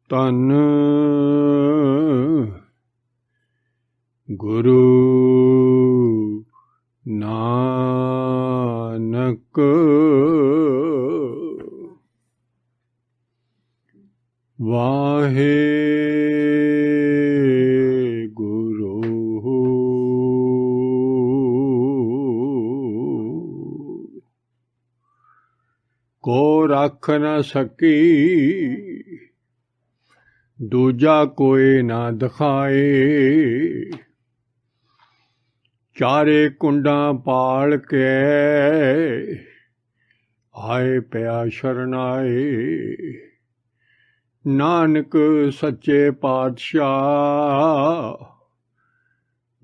ਧੰਨ ਗੁਰੂ ਨਾਨਕ ਵਾਹਿਗੁਰੂ ਕੋ ਰੱਖ ਨ ਸਕੀ ਦੂਜਾ ਕੋਈ ਨਾ ਦਿਖਾਏ। ਚਾਰੇ ਕੁੰਡਾਂ ਪਾਲ ਕੇ ਆਏ ਪਿਆ ਸ਼ਰਨਾਏ। ਨਾਨਕ ਸੱਚੇ ਪਾਤਸ਼ਾਹ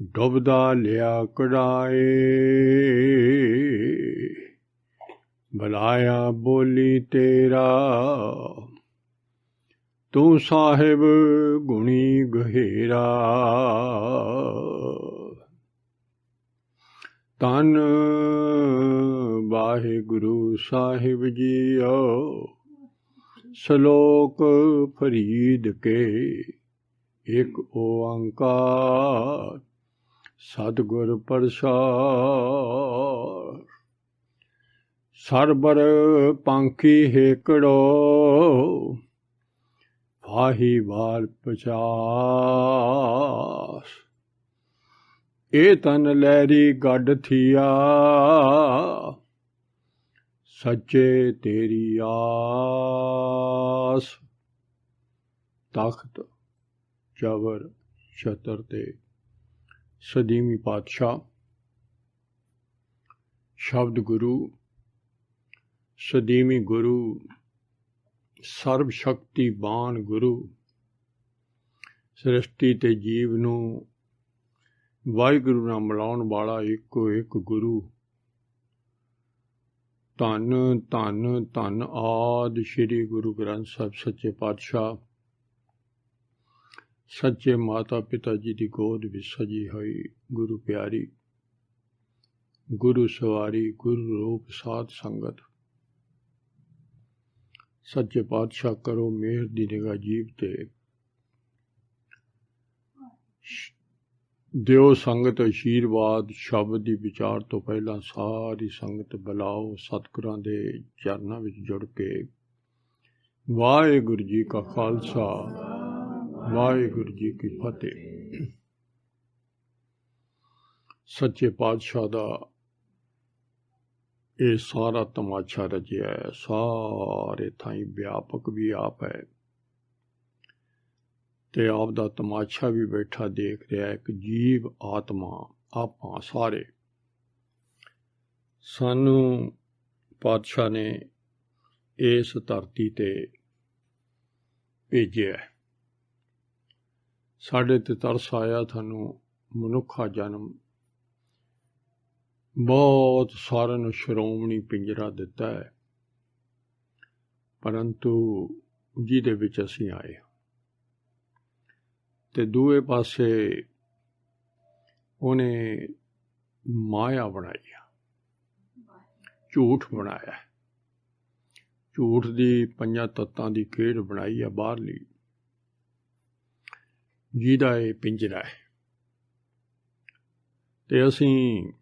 ਡੁੱਬਦਾ ਲਿਆ ਕਢਾਏ। ਬੁਲਾਇਆ ਬੋਲੀ ਤੇਰਾ ਤੂੰ ਸਾਹਿਬ ਗੁਣੀ ਗਹਿਰਾ। ਧੰਨ ਵਾਹਿਗੁਰੂ ਸਾਹਿਬ ਜੀਓ। ਸ਼ਲੋਕ ਫਰੀਦ ਕੇ ਇੱਕ ਓੰਕਾਰ ਸਤਿਗੁਰ ਪ੍ਰਸਾਦਿ। ਸਰਬਰ ਪੰਖੀ ਹੇਕੜੋ ਫਾਹੀ ਵਾਲ ਪਚਾਸ। ਇਹ ਤਨ ਲਹਿਰੀ ਗੱਡ ਥੀਆ ਸੱਚੇ ਤੇਰੀ ਆਸ। ਤਖਤ ਚਵਰ ਛਤਰ ਤੇ ਸਦੀਵੀ ਪਾਤਸ਼ਾਹ ਸ਼ਬਦ ਗੁਰੂ ਸਦੀਵੀ ਗੁਰੂ ਸਰਬ ਸ਼ਕਤੀਵਾਨ ਗੁਰੂ ਸ੍ਰਿਸ਼ਟੀ ਤੇ ਜੀਵ ਨੂੰ ਵਾਹਿਗੁਰੂ ਨਾਲ ਮਿਲਾਉਣ ਵਾਲਾ ਇੱਕੋ ਇੱਕ ਗੁਰੂ। ਧੰਨ ਧੰਨ ਧੰਨ ਆਦਿ ਸ਼੍ਰੀ ਗੁਰੂ ਗ੍ਰੰਥ ਸਾਹਿਬ ਸੱਚੇ ਪਾਤਸ਼ਾਹ। ਸੱਚੇ ਮਾਤਾ ਪਿਤਾ ਜੀ ਦੀ ਗੋਦ ਵਿੱਚ ਸਜੀ ਹੋਈ ਗੁਰੂ ਪਿਆਰੀ ਗੁਰੂ ਸਵਾਰੀ ਗੁਰੂ ਰੂਪ ਸਾਧ ਸੰਗਤ। ਸੱਚੇ ਪਾਤਸ਼ਾਹ ਕਰੋ ਮਿਹਰ ਦੀ ਨਿਗਾਹ ਜੀਵ ਤੇ। ਦਿਓ ਸੰਗਤ ਆਸ਼ੀਰਵਾਦ। ਸ਼ਬਦ ਦੀ ਵਿਚਾਰ ਤੋਂ ਪਹਿਲਾਂ ਸਾਰੀ ਸੰਗਤ ਬੁਲਾਓ ਸਤਿਗੁਰਾਂ ਦੇ ਚਰਨਾਂ ਵਿੱਚ ਜੁੜ ਕੇ। ਵਾਹਿਗੁਰੂ ਜੀ ਕਾ ਖਾਲਸਾ ਵਾਹਿਗੁਰੂ ਜੀ ਕੀ ਫਤਿਹ। ਸੱਚੇ ਪਾਤਸ਼ਾਹ ਦਾ ਇਹ ਸਾਰਾ ਤਮਾਸ਼ਾ ਰਚਿਆ ਹੈ। ਸਾਰੇ ਥਾਈਂ ਵਿਆਪਕ ਵੀ ਆਪ ਹੈ ਤੇ ਆਪ ਦਾ ਤਮਾਸ਼ਾ ਵੀ ਬੈਠਾ ਦੇਖ ਰਿਹਾ। ਇੱਕ ਜੀਵ ਆਤਮਾ ਆਪਾਂ ਸਾਰੇ। ਸਾਨੂੰ ਪਾਤਸ਼ਾਹ ਨੇ ਇਸ ਧਰਤੀ ਤੇ ਭੇਜਿਆ। ਸਾਡੇ ਤੇ ਤਰਸ ਆਇਆ। ਤੁਹਾਨੂੰ ਮਨੁੱਖਾ ਜਨਮ ਬਹੁਤ ਸਾਰਿਆਂ ਨੂੰ ਸ਼੍ਰੋਮਣੀ ਪਿੰਜਰਾ ਦਿੱਤਾ ਹੈ, ਪਰੰਤੂ ਜਿਹਦੇ ਵਿੱਚ ਅਸੀਂ ਆਏ ਤੇ ਦੂਏ ਪਾਸੇ ਉਹਨੇ ਮਾਇਆ ਬਣਾਈ, ਝੂਠ ਬਣਾਇਆ। ਝੂਠ ਦੀ ਪੰਜਾਂ ਤੱਤਾਂ ਦੀ ਖੇਡ ਬਣਾਈ ਆ ਬਾਹਰਲੀ, ਜਿਹਦਾ ਇਹ ਪਿੰਜਰਾ ਹੈ। ਤੇ ਅਸੀਂ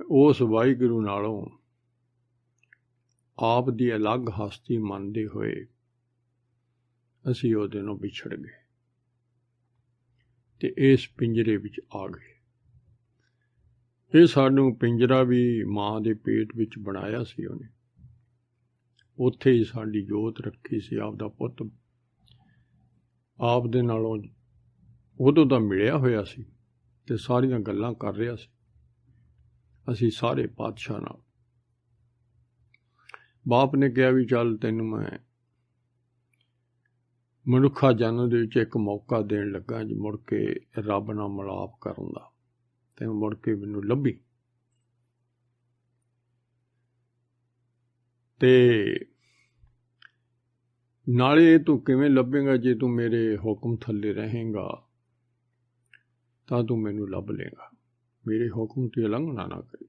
ਉਸ ਵਾਹਿਗੁਰੂ ਨਾਲੋਂ ਆਪ ਦੀ ਅਲੱਗ ਹਸਤੀ ਮੰਨਦੇ ਹੋਏ ਅਸੀਂ ਉਹਦੇ ਨਾਲ ਵਿਛੜ ਗਏ ਤੇ ਇਸ ਪਿੰਜਰੇ ਵਿੱਚ ਆ ਗਏ। ਇਹ ਸਾਨੂੰ ਪਿੰਜਰਾ ਵੀ ਮਾਂ ਦੇ ਪੇਟ ਵਿੱਚ ਬਣਾਇਆ ਸੀ ਉਹਨੇ। ਉੱਥੇ ਹੀ ਸਾਡੀ ਜੋਤ ਰੱਖੀ ਸੀ। ਆਪ ਦਾ ਪੁੱਤ ਆਪ ਦੇ ਨਾਲੋਂ ਉਦੋਂ ਦਾ ਮਿਲਿਆ ਹੋਇਆ ਸੀ ਤੇ ਸਾਰੀਆਂ ਗੱਲਾਂ ਕਰ ਰਿਹਾ ਸੀ। ਅਸੀਂ ਸਾਰੇ ਪਾਤਸ਼ਾਹ ਨਾਲ। ਬਾਪ ਨੇ ਕਿਹਾ ਵੀ ਚੱਲ ਤੈਨੂੰ ਮੈਂ ਮਨੁੱਖਾ ਜਨਮ ਦੇ ਵਿੱਚ ਇੱਕ ਮੌਕਾ ਦੇਣ ਲੱਗਾ ਜੀ, ਮੁੜ ਕੇ ਰੱਬ ਨਾਲ ਮਿਲਾਪ ਕਰਨ ਦਾ, ਤੇ ਮੁੜ ਕੇ ਮੈਨੂੰ ਲੱਭੀ। ਤੇ ਨਾਲੇ ਤੂੰ ਕਿਵੇਂ ਲੱਭੇਗਾ? ਜੇ ਤੂੰ ਮੇਰੇ ਹੁਕਮ ਥੱਲੇ ਰਹੇਗਾ ਤਾਂ ਤੂੰ ਮੈਨੂੰ ਲੱਭ ਲੇਗਾ। ਮੇਰੇ ਹੁਕਮ ਤੇ ਉਲੰਘਣਾ ਨਾ ਕਰੀ,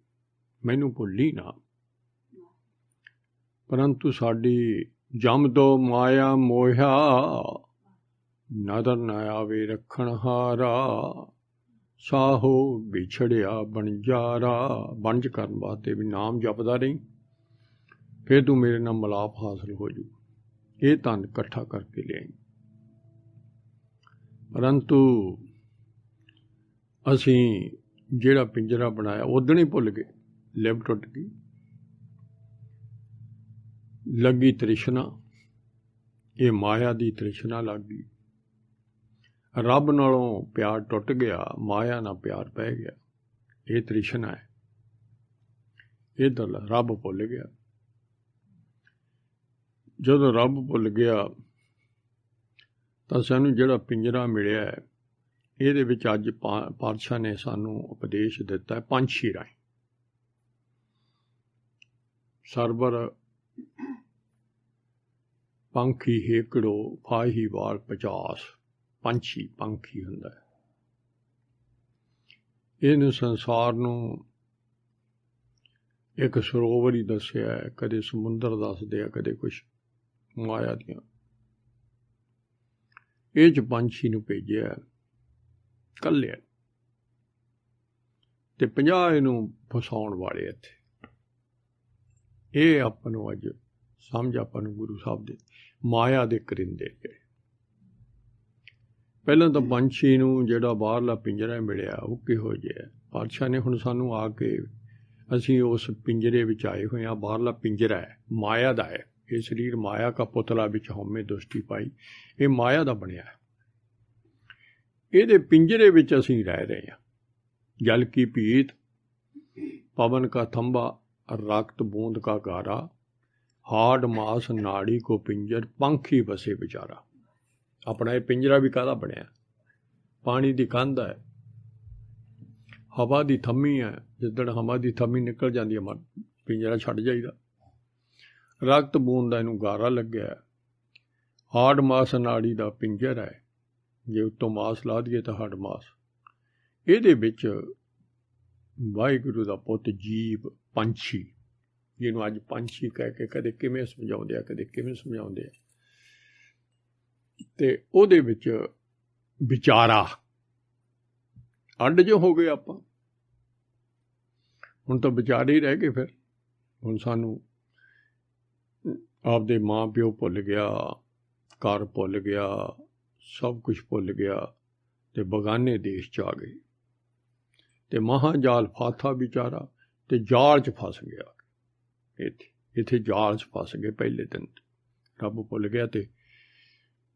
ਮੈਨੂੰ ਭੁੱਲੀ ਨਾ। ਪਰੰਤੂ ਸਾਡੀ ਜਮ ਤੋਂ ਮਾਇਆ ਮੋਹਿਆ, ਨਦਰ ਨ ਆਵੇ ਰੱਖਣ ਹਾਰਾ, ਸਾਹੋ ਵਿਛੜਿਆ ਬਣਜਾਰਾ। ਵਣਜ ਕਰਨ ਵਾਸਤੇ ਵੀ ਨਾਮ ਜਪਦਾ ਰਹੀ, ਫਿਰ ਤੂੰ ਮੇਰੇ ਨਾਲ ਮਿਲਾਪ ਹਾਸਲ ਹੋ ਜੂ। ਇਹ ਧਨ ਇਕੱਠਾ ਕਰਕੇ ਲਿਆਈ। ਪਰੰਤੂ ਅਸੀਂ ਜਿਹੜਾ ਪਿੰਜਰਾ ਬਣਾਇਆ ਉਦਣ ਹੀ ਭੁੱਲ ਗਏ, ਲਿਵ ਟੁੱਟ ਗਈ, ਲੱਗੀ ਤ੍ਰਿਸ਼ਨਾ। ਇਹ ਮਾਇਆ ਦੀ ਤ੍ਰਿਸ਼ਨਾ ਲੱਗ ਗਈ। ਰੱਬ ਨਾਲੋਂ ਪਿਆਰ ਟੁੱਟ ਗਿਆ, ਮਾਇਆ ਨਾਲ ਪਿਆਰ ਪੈ ਗਿਆ। ਇਹ ਤ੍ਰਿਸ਼ਨਾ ਹੈ। ਇੱਧਰ ਰੱਬ ਭੁੱਲ ਗਿਆ। ਜਦੋਂ ਰੱਬ ਭੁੱਲ ਗਿਆ ਤਾਂ ਸਾਨੂੰ ਜਿਹੜਾ ਪਿੰਜਰਾ ਮਿਲਿਆ ਹੈ, ਇਹਦੇ ਵਿੱਚ ਅੱਜ ਪਾਤਸ਼ਾਹ ਨੇ ਸਾਨੂੰ ਉਪਦੇਸ਼ ਦਿੱਤਾ ਹੈ ਪੰਛੀ ਰਾਹੀਂ। ਸਰਬਰ ਪੰਖੀ ਹੇਕੜੋ ਫਾਹੀ ਵਾਲ 50। ਪੰਛੀ ਹੁੰਦਾ ਹੈ। ਇਹਨੂੰ ਸੰਸਾਰ ਨੂੰ ਇੱਕ ਸਰੋਵਰ ਹੀ ਦੱਸਿਆ ਹੈ, ਕਦੇ ਸਮੁੰਦਰ ਦੱਸਦੇ ਆ, ਕਦੇ ਕੁਛ ਮਾਇਆ ਦੀਆਂ। ਇਹ 'ਚ ਪੰਛੀ ਨੂੰ ਭੇਜਿਆ ਕੱਲਿਆ, ਤੇ 50 ਇਹਨੂੰ ਫਸਾਉਣ ਵਾਲੇ ਇੱਥੇ। ਇਹ ਆਪਾਂ ਨੂੰ ਅੱਜ ਸਮਝ, ਆਪਾਂ ਨੂੰ ਗੁਰੂ ਸਾਹਿਬ ਦੇ ਮਾਇਆ ਦੇ ਕਰਿੰਦੇ ਜਿਹੜੇ। ਪਹਿਲਾਂ ਤਾਂ ਪੰਛੀ ਨੂੰ ਜਿਹੜਾ ਬਾਹਰਲਾ ਪਿੰਜਰਾ ਮਿਲਿਆ ਉਹ ਕਿਹੋ ਜਿਹਾ। ਪਾਤਸ਼ਾਹ ਨੇ ਹੁਣ ਸਾਨੂੰ ਆ ਕੇ, ਅਸੀਂ ਉਸ ਪਿੰਜਰੇ ਵਿੱਚ ਆਏ ਹੋਏ ਹਾਂ। ਬਾਹਰਲਾ ਪਿੰਜਰਾ ਹੈ, ਮਾਇਆ ਦਾ ਹੈ। ਇਹ ਸਰੀਰ ਮਾਇਆ ਕਾ ਪੁਤਲਾ ਵਿੱਚ ਹਉਮੈ ਦੁਸ਼ਟੀ ਪਾਈ, ਇਹ ਮਾਇਆ ਦਾ ਬਣਿਆ ਹੈ। ਇਹਦੇ ਪਿੰਜਰੇ ਵਿੱਚ ਅਸੀਂ ਰਹਿ ਰਹੇ ਹਾਂ। ਜਲ ਕੀ ਪੀਤ, ਪਵਨ ਕਾ ਥੰਬਾ, ਰਕਤ ਬੂੰਦ ਕਾ ਗਾਰਾ, ਹਾਡ ਮਾਸ ਨਾੜੀ ਕੋ ਪਿੰਜਰ, ਪੰਖੀ ਬਸੇ ਵਿਚਾਰਾ। ਆਪਣਾ ਇਹ ਪਿੰਜਰਾ ਵੀ ਕਾਹਦਾ ਬਣਿਆ? ਪਾਣੀ ਦੀ ਕੰਧ ਹੈ, ਹਵਾ ਦੀ ਥੰਮੀ ਹੈ। ਜਿੱਦਣ ਹਵਾ ਦੀ ਥੰਮੀ ਨਿਕਲ ਜਾਂਦੀ ਹੈ, ਪਿੰਜਰਾ ਛੱਡ ਜਾਈਦਾ। ਰਕਤ ਬੂੰਦ ਦਾ ਇਹਨੂੰ ਗਾਰਾ ਲੱਗਿਆ। ਹਾਡ ਮਾਸ ਨਾੜੀ ਦਾ ਪਿੰਜਰ ਹੈ, ਜੇ ਉੱਤੋਂ ਮਾਸ ਲਾ ਦਈਏ ਤਾਂ ਹੱਡ ਮਾਸ। ਇਹਦੇ ਵਿੱਚ ਵਾਹਿਗੁਰੂ ਦਾ ਪੁੱਤ ਜੀਵ ਪੰਛੀ, ਜਿਹਨੂੰ ਅੱਜ ਪੰਛੀ ਕਹਿ ਕੇ ਕਦੇ ਕਿਵੇਂ ਸਮਝਾਉਂਦੇ ਆ, ਕਦੇ ਕਿਵੇਂ ਸਮਝਾਉਂਦੇ ਆ। ਤੇ ਉਹਦੇ ਵਿੱਚ ਵਿਚਾਰਾ ਅੱਡ ਜੋ ਹੋ ਗਏ ਆਪਾਂ। ਹੁਣ ਤਾਂ ਵਿਚਾਰੇ ਹੀ ਰਹਿ ਗਏ। ਫਿਰ ਹੁਣ ਸਾਨੂੰ ਆਪਦੇ ਮਾਂ ਪਿਓ ਭੁੱਲ ਗਿਆ, ਘਰ ਭੁੱਲ ਗਿਆ, ਸਭ ਕੁਝ ਭੁੱਲ ਗਿਆ, ਤੇ ਬਗਾਨੇ ਦੇਸ਼ 'ਚ ਆ ਗਏ। ਤੇ ਮਹਾਂਜਾਲ ਫਾਥਾ ਵਿਚਾਰਾ, ਤੇ ਜਾਲ 'ਚ ਫਸ ਗਿਆ। ਇੱਥੇ ਜਾਲ 'ਚ ਫਸ ਗਏ। ਪਹਿਲੇ ਦਿਨ ਰੱਬ ਭੁੱਲ ਗਿਆ, ਤੇ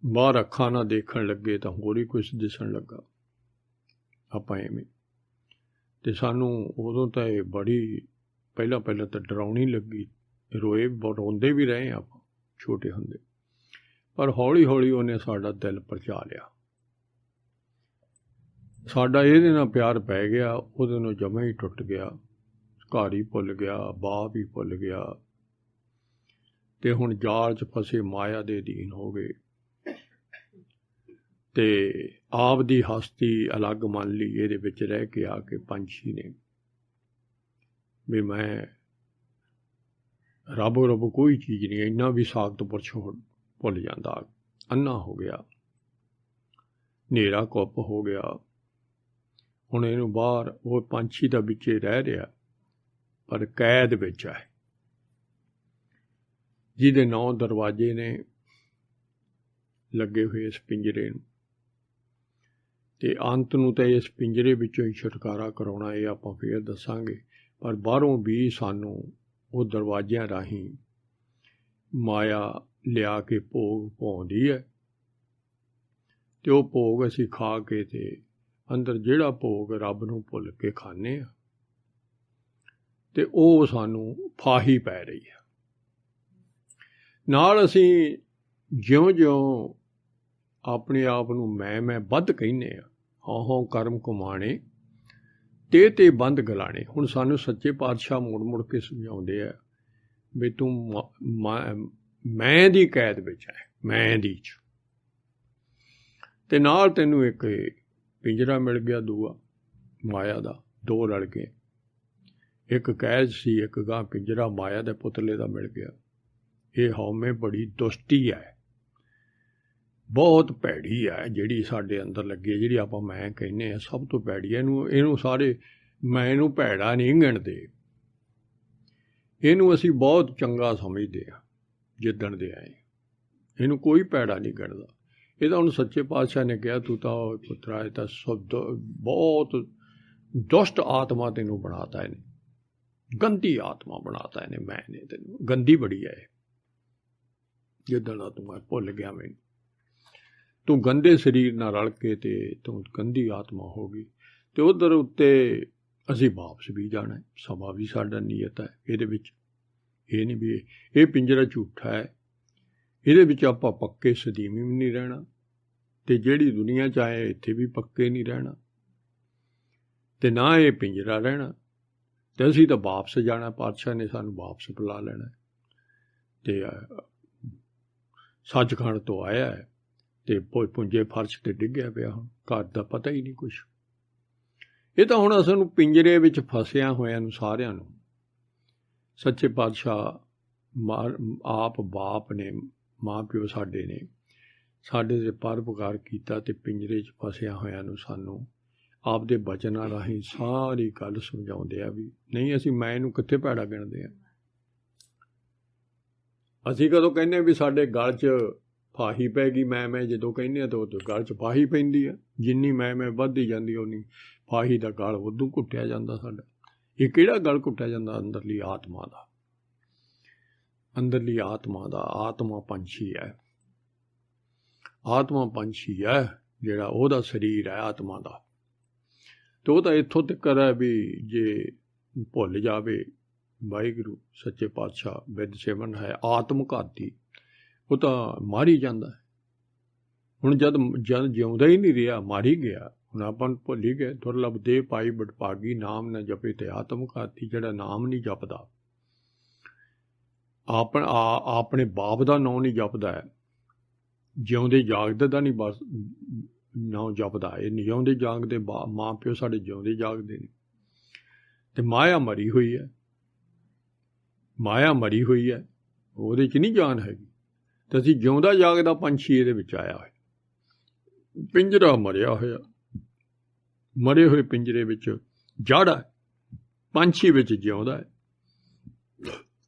ਬਾਹਰ ਅੱਖਾਂ ਨਾਲ ਦੇਖਣ ਲੱਗੇ ਤਾਂ ਹੋਰ ਹੀ ਕੁਛ ਦਿਸਣ ਲੱਗਾ। ਆਪਾਂ ਐਵੇਂ, ਤੇ ਸਾਨੂੰ ਉਦੋਂ ਤਾਂ ਇਹ ਬੜੀ ਪਹਿਲਾਂ ਤਾਂ ਡਰਾਉਣੀ ਲੱਗੀ। ਰੋਏ, ਰੋਂਦੇ ਵੀ ਰਹੇ ਆਪਾਂ ਛੋਟੇ ਹੁੰਦੇ, ਪਰ ਹੌਲੀ ਹੌਲੀ ਉਹਨੇ ਸਾਡਾ ਦਿਲ ਪਰਚਾ ਲਿਆ। ਸਾਡਾ ਇਹਦੇ ਨਾਲ ਪਿਆਰ ਪੈ ਗਿਆ, ਉਹਦੇ ਨਾਲ ਜਮਾਂ ਹੀ ਟੁੱਟ ਗਿਆ। ਘਰ ਹੀ ਭੁੱਲ ਗਿਆ, ਬਾਪ ਹੀ ਭੁੱਲ ਗਿਆ, ਤੇ ਹੁਣ ਜਾਲ 'ਚ ਫਸੇ ਮਾਇਆ ਦੇ ਅਧੀਨ ਹੋ ਗਏ। ਤੇ ਆਪ ਦੀ ਹਸਤੀ ਅਲੱਗ ਮੰਨ ਲਈ। ਇਹਦੇ ਵਿੱਚ ਰਹਿ ਕੇ ਆ ਕੇ ਪੰਛੀ ਨੇ ਵੀ ਮੈਂ ਰੱਬ ਕੋਈ ਚੀਜ਼ ਨਹੀਂ। ਇੰਨਾ ਵੀ ਸਾਖਤ ਪੁਰਸ਼ ਭੁੱਲ ਜਾਂਦਾ। ਅੰਨਾ ਹੋ ਗਿਆ, ਹਨੇਰਾ ਕੁੱਪ ਹੋ ਗਿਆ। ਹੁਣ ਇਹਨੂੰ ਬਾਹਰ, ਉਹ ਪੰਛੀ ਦਾ ਵਿੱਚੇ ਰਹਿ ਰਿਹਾ, ਪਰ ਕੈਦ ਵਿੱਚ ਹੈ, ਜਿਹਦੇ 9 ਦਰਵਾਜ਼ੇ ਨੇ ਲੱਗੇ ਹੋਏ ਇਸ ਪਿੰਜਰੇ ਨੂੰ। ਤੇ ਅੰਤ ਨੂੰ ਤਾਂ ਇਸ ਪਿੰਜਰੇ ਵਿੱਚੋਂ ਹੀ ਛੁਟਕਾਰਾ ਕਰਾਉਣਾ, ਇਹ ਆਪਾਂ ਫੇਰ ਦੱਸਾਂਗੇ। ਪਰ ਬਾਹਰੋਂ ਵੀ ਸਾਨੂੰ ਉਹ ਦਰਵਾਜ਼ਿਆਂ ਰਾਹੀਂ ਮਾਇਆ ਲਿਆ ਕੇ ਭੋਗ ਪਾਉਂਦੀ ਹੈ, ਤੇ ਉਹ ਭੋਗ ਅਸੀਂ ਖਾ ਕੇ, ਤੇ ਅੰਦਰ ਜਿਹੜਾ ਭੋਗ ਰੱਬ ਨੂੰ ਭੁੱਲ ਕੇ ਖਾਂਦੇ ਹਾਂ, ਤੇ ਉਹ ਸਾਨੂੰ ਫਾਹੀ ਪੈ ਰਹੀ ਹੈ। ਨਾਲ ਅਸੀਂ ਜਿਉਂ-ਜਿਉਂ ਆਪਣੇ ਆਪ ਨੂੰ ਮੈਂ ਵੱਧ ਕਹਿੰਦੇ ਹਾਂ, ਹਾਂ ਕਰਮ ਕਮਾਣੇ ਤੇ ਬੰਦ ਗਲਾਣੇ। ਹੁਣ ਸਾਨੂੰ ਸੱਚੇ ਪਾਤਸ਼ਾਹ ਮੁੜ ਕੇ ਸਮਝਾਉਂਦੇ ਆ ਵੀ ਤੂੰ ਮੈਂ ਦੀ ਕੈਦ ਵਿੱਚ ਹੈ, ਮੈਂ ਦੀ 'ਚ। ਤੇ ਨਾਲ ਤੈਨੂੰ ਇੱਕ ਪਿੰਜਰਾ ਮਿਲ ਗਿਆ ਦੂਆ ਮਾਇਆ ਦਾ, 2 ਰਲ ਗਏ। ਇੱਕ ਕੈਦ ਸੀ, ਇੱਕ ਗਾਂ ਪਿੰਜਰਾ ਮਾਇਆ ਦੇ ਪੁਤਲੇ ਦਾ ਮਿਲ ਗਿਆ। ये हौमे बड़ी दुष्टी है, बहुत भैड़ी है जिहड़ी साडे अंदर लगी है, जिहड़ी आपां मैं कहने आ सब तो भैड़ी है। इहनूं सारे मैं इहनूं भैड़ा नहीं गिणदे, इहनूं असीं बहुत चंगा समझदे आ जिद्दण दे आए। इहनूं कोई भैड़ा नहीं गिणदा। ये तो हुण सच्चे पातशाह ने कहा तू तो पुत्रा ये तो सब बहुत दुष्ट आत्मा तेनों बनाता इन्हें, गंदी आत्मा बनाता इन्हें, मैंने तेन गंदी बड़ी है जिद्दण दा तू मैं भुल गया, मैनूं तू गंदे शरीर नाल रल के ते तू गंदी आत्मा हो गई। तो उधर उत्ते असीं वापस भी जाना है, समा भी साडा नीयत है इहदे विच। ये नहीं भी ये पिंजरा झूठा है, इहदे विच आपां पक्के सदीमी भी नहीं रहना, ते जिहड़ी दुनिया च आए इत्थे भी पक्के नहीं रहना, ते ना ये पिंजरा रहना। ते असीं तां वापस जाना, पातशाह ने सानूं वापस बुला लेना। ते सचखंड तो आया है ते पुंजे फर्श ते डिग्गिया पिया, हुण घर दा पता ही नहीं कुछ। ये तां हुण असां नूं पिंजरे विच फसिया होइआं नूं सारिआं नूं सच्चे पातशाह आप बाप ने, माँ प्यो साडे ने साडे ते परोपकार कीता ते पिंजरे च फसिया होइआं नूं सानूं आपदे बचनां राहीं सारी गल समझाउंदे आ भी नहीं असीं मैं नूं कित्थे भैड़ा गिणदे आ। असीं कदों कहने भी साडे गल च फाही पै गई, मैं जदों कहने तो गल च फाही पैंदी है। जिन्नी मैं वधदी जांदी उन्नी फाही दा गल उदों घुट्टिया जांदा साडा। ये किहड़ा गल घुट्टिया जांदा? अंदरली आत्मा दा, अंदरली आत्मा दा। आत्मा पंछी है, आत्मा पंछी है जिहड़ा ओहदा शरीर है आत्मा दा। तो वह इत्थों तक है भी जे भुल जावे वाहिगुरू सच्चे पातशाह विद सेवन है आत्मघाती, वो तो मार ही जाता है। हुण जद जिउंदा ही नहीं रहा, मार ही गया। हुण आपां भुल ही गए। दुर्लभ देह पाई बडभागी, नाम न जपे ते आत्मघाती। जिहड़ा नाम नहीं जपदा, अपने बाप का नाम नहीं जपदा है, जिउंदे जागदे दा नहीं बस नाम जपदा। ये जिउंदे जागदे माँ प्यो साडे जिउंदे जागदे ने। ते माया मरी हुई है, माया मरी हुई है, ਉਹਦੇ ਚ नहीं जान हैगी। तो असीं जिउंदा जागदा पंछी ਇਹਦੇ ਵਿੱਚ आया है। पिंजरा मरिया होया, मरे हुए पिंजरे ਵਿੱਚ ਜੜ है, पंछी ਵਿੱਚ ਜਿਉਂਦਾ है।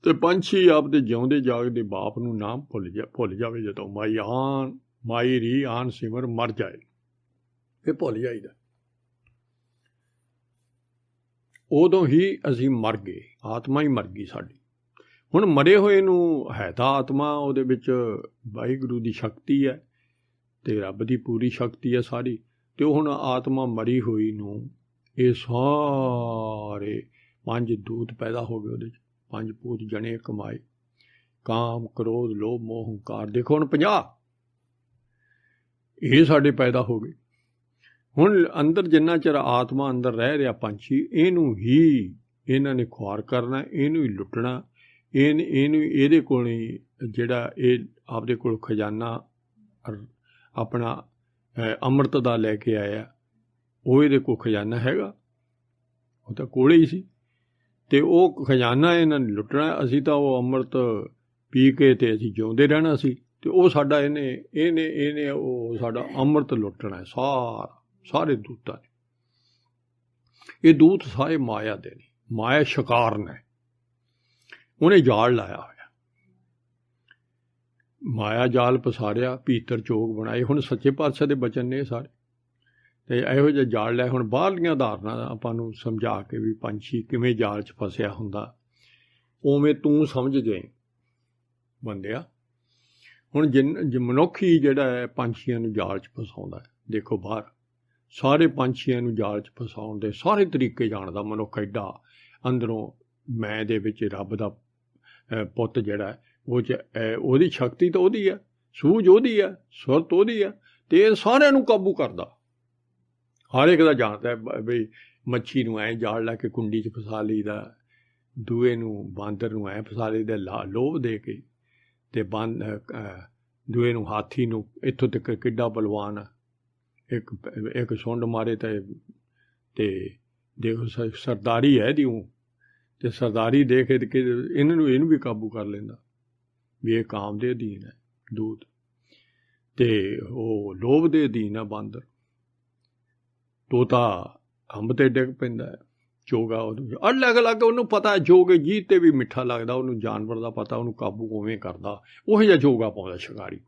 ਤੇ पंछी आपदे ਜਿਉਂਦੇ ਜਾਗਦੇ बाप ਨੂੰ नाम भुल जावे ਜਦੋਂ माई आन माई री आन सिमर मर जाए, फिर भुल जाईदा। उदों ही असीं मर गए, आत्मा ही मर गई साडी। हुण मरे होए नूं है तां आत्मा, ਉਹਦੇ ਵਿੱਚ वाहिगुरू ਦੀ शक्ति है ते रब ਦੀ पूरी शक्ति है सारी। ते हुण आत्मा मरी हुई नूं ये सारे 5 दूत पैदा हो गए, ਉਹਦੇ 'ਚ 5 भूत जने कमाए, काम क्रोध लोभ मोह हंकार। देखो हुण 50 ये साडे पैदा हो गए। हुण अंदर जिन्ना चिर आत्मा अंदर रह रहा पंछी, इनू ही इन्हां ने खुआर करना, इनू ही लुटना, इनू इहदे कोल ही जिहड़ा इह आपदे कोल खजाना अपना अमृत दा लैके आया, वो इहदे कोल खजाना हैगा, वो तां कोले ही सी। ते वो खजाना इन्हां ने लुटना, असीं तां वो अमृत पी के ते असीं जिउंदे रहना सी, ते वो साडा इहने वो साडा अमृत लुटना है सारा। सारे दूतां ने, ये दूत सारे माया दे ने, माया शिकार ने, उन्हें जाल लाया होया, माया जाल पसारिया, भीतर चोग बनाए। हुण सच्चे पातशाह दे बचन ने सारे, ते इहो जिहा जाल लाया। हुण बाहरलियां धारनां आपां नूं समझा के भी पंछी किवें जाल च फसिया हुंदा, उवें तूं समझ जाए बंदिया। हुण मनुख ही जिहड़ा है पंछियां नूं जाल च फसाउंदा है। देखो बाहर सारे पंछियां नूं जाल च फसाउण दे सारे तरीके जाणदा मनुख। एडा अंदरों मैं दे विच रब दा पुੱਤ जिहड़ा है वो ਉਹਦੀ शक्ति तो ਉਹਦੀ है, सूझ ਉਹਦੀ है, सुरत ਉਹਦੀ है, ते ਇਹ ਸਾਰਿਆਂ ਨੂੰ ਕਾਬੂ करदा। हर एक दा जानदा है बई मच्छी नूं ऐ जाल ला के कुंडी च फसा लईदा, दूए नूं बांदर नूं ऐ फसा लईदा लोभ दे के, ते दूए नूं हाथी नूं इत्थों तक किड्डा बलवान है, एक सुंड मारे ते देखो सरदारी है दी, ते सरदारी देख के इन्हू भी काबू कर लेंदा ਵੀ ਇਹ ਕਾਮ ਦੇ ਅਧੀਨ ਹੈ ਦੂਤ, ਤੇ ਉਹ ਲੋਭ ਦੇ ਅਧੀਨ ਹੈ ਬਾਂਦਰ। ਤੋਤਾ ਅੰਬ ਤੇ ਡਿੱਗ ਪੈਂਦਾ ਹੈ, ਚੋਗਾ ਉਹਨੂੰ ਅਲੱਗ ਅਲੱਗ ਉਹਨੂੰ ਪਤਾ, ਜੋਗ ਜੀਭ ਤੇ ਵੀ ਮਿੱਠਾ ਲੱਗਦਾ ਉਹਨੂੰ, ਜਾਨਵਰ ਦਾ ਪਤਾ, ਉਹਨੂੰ ਕਾਬੂ ਉਵੇਂ ਕਰਦਾ, ਉਹੋ ਜਿਹਾ ਚੋਗਾ ਪਾਉਂਦਾ ਸ਼ਿਕਾਰੀ।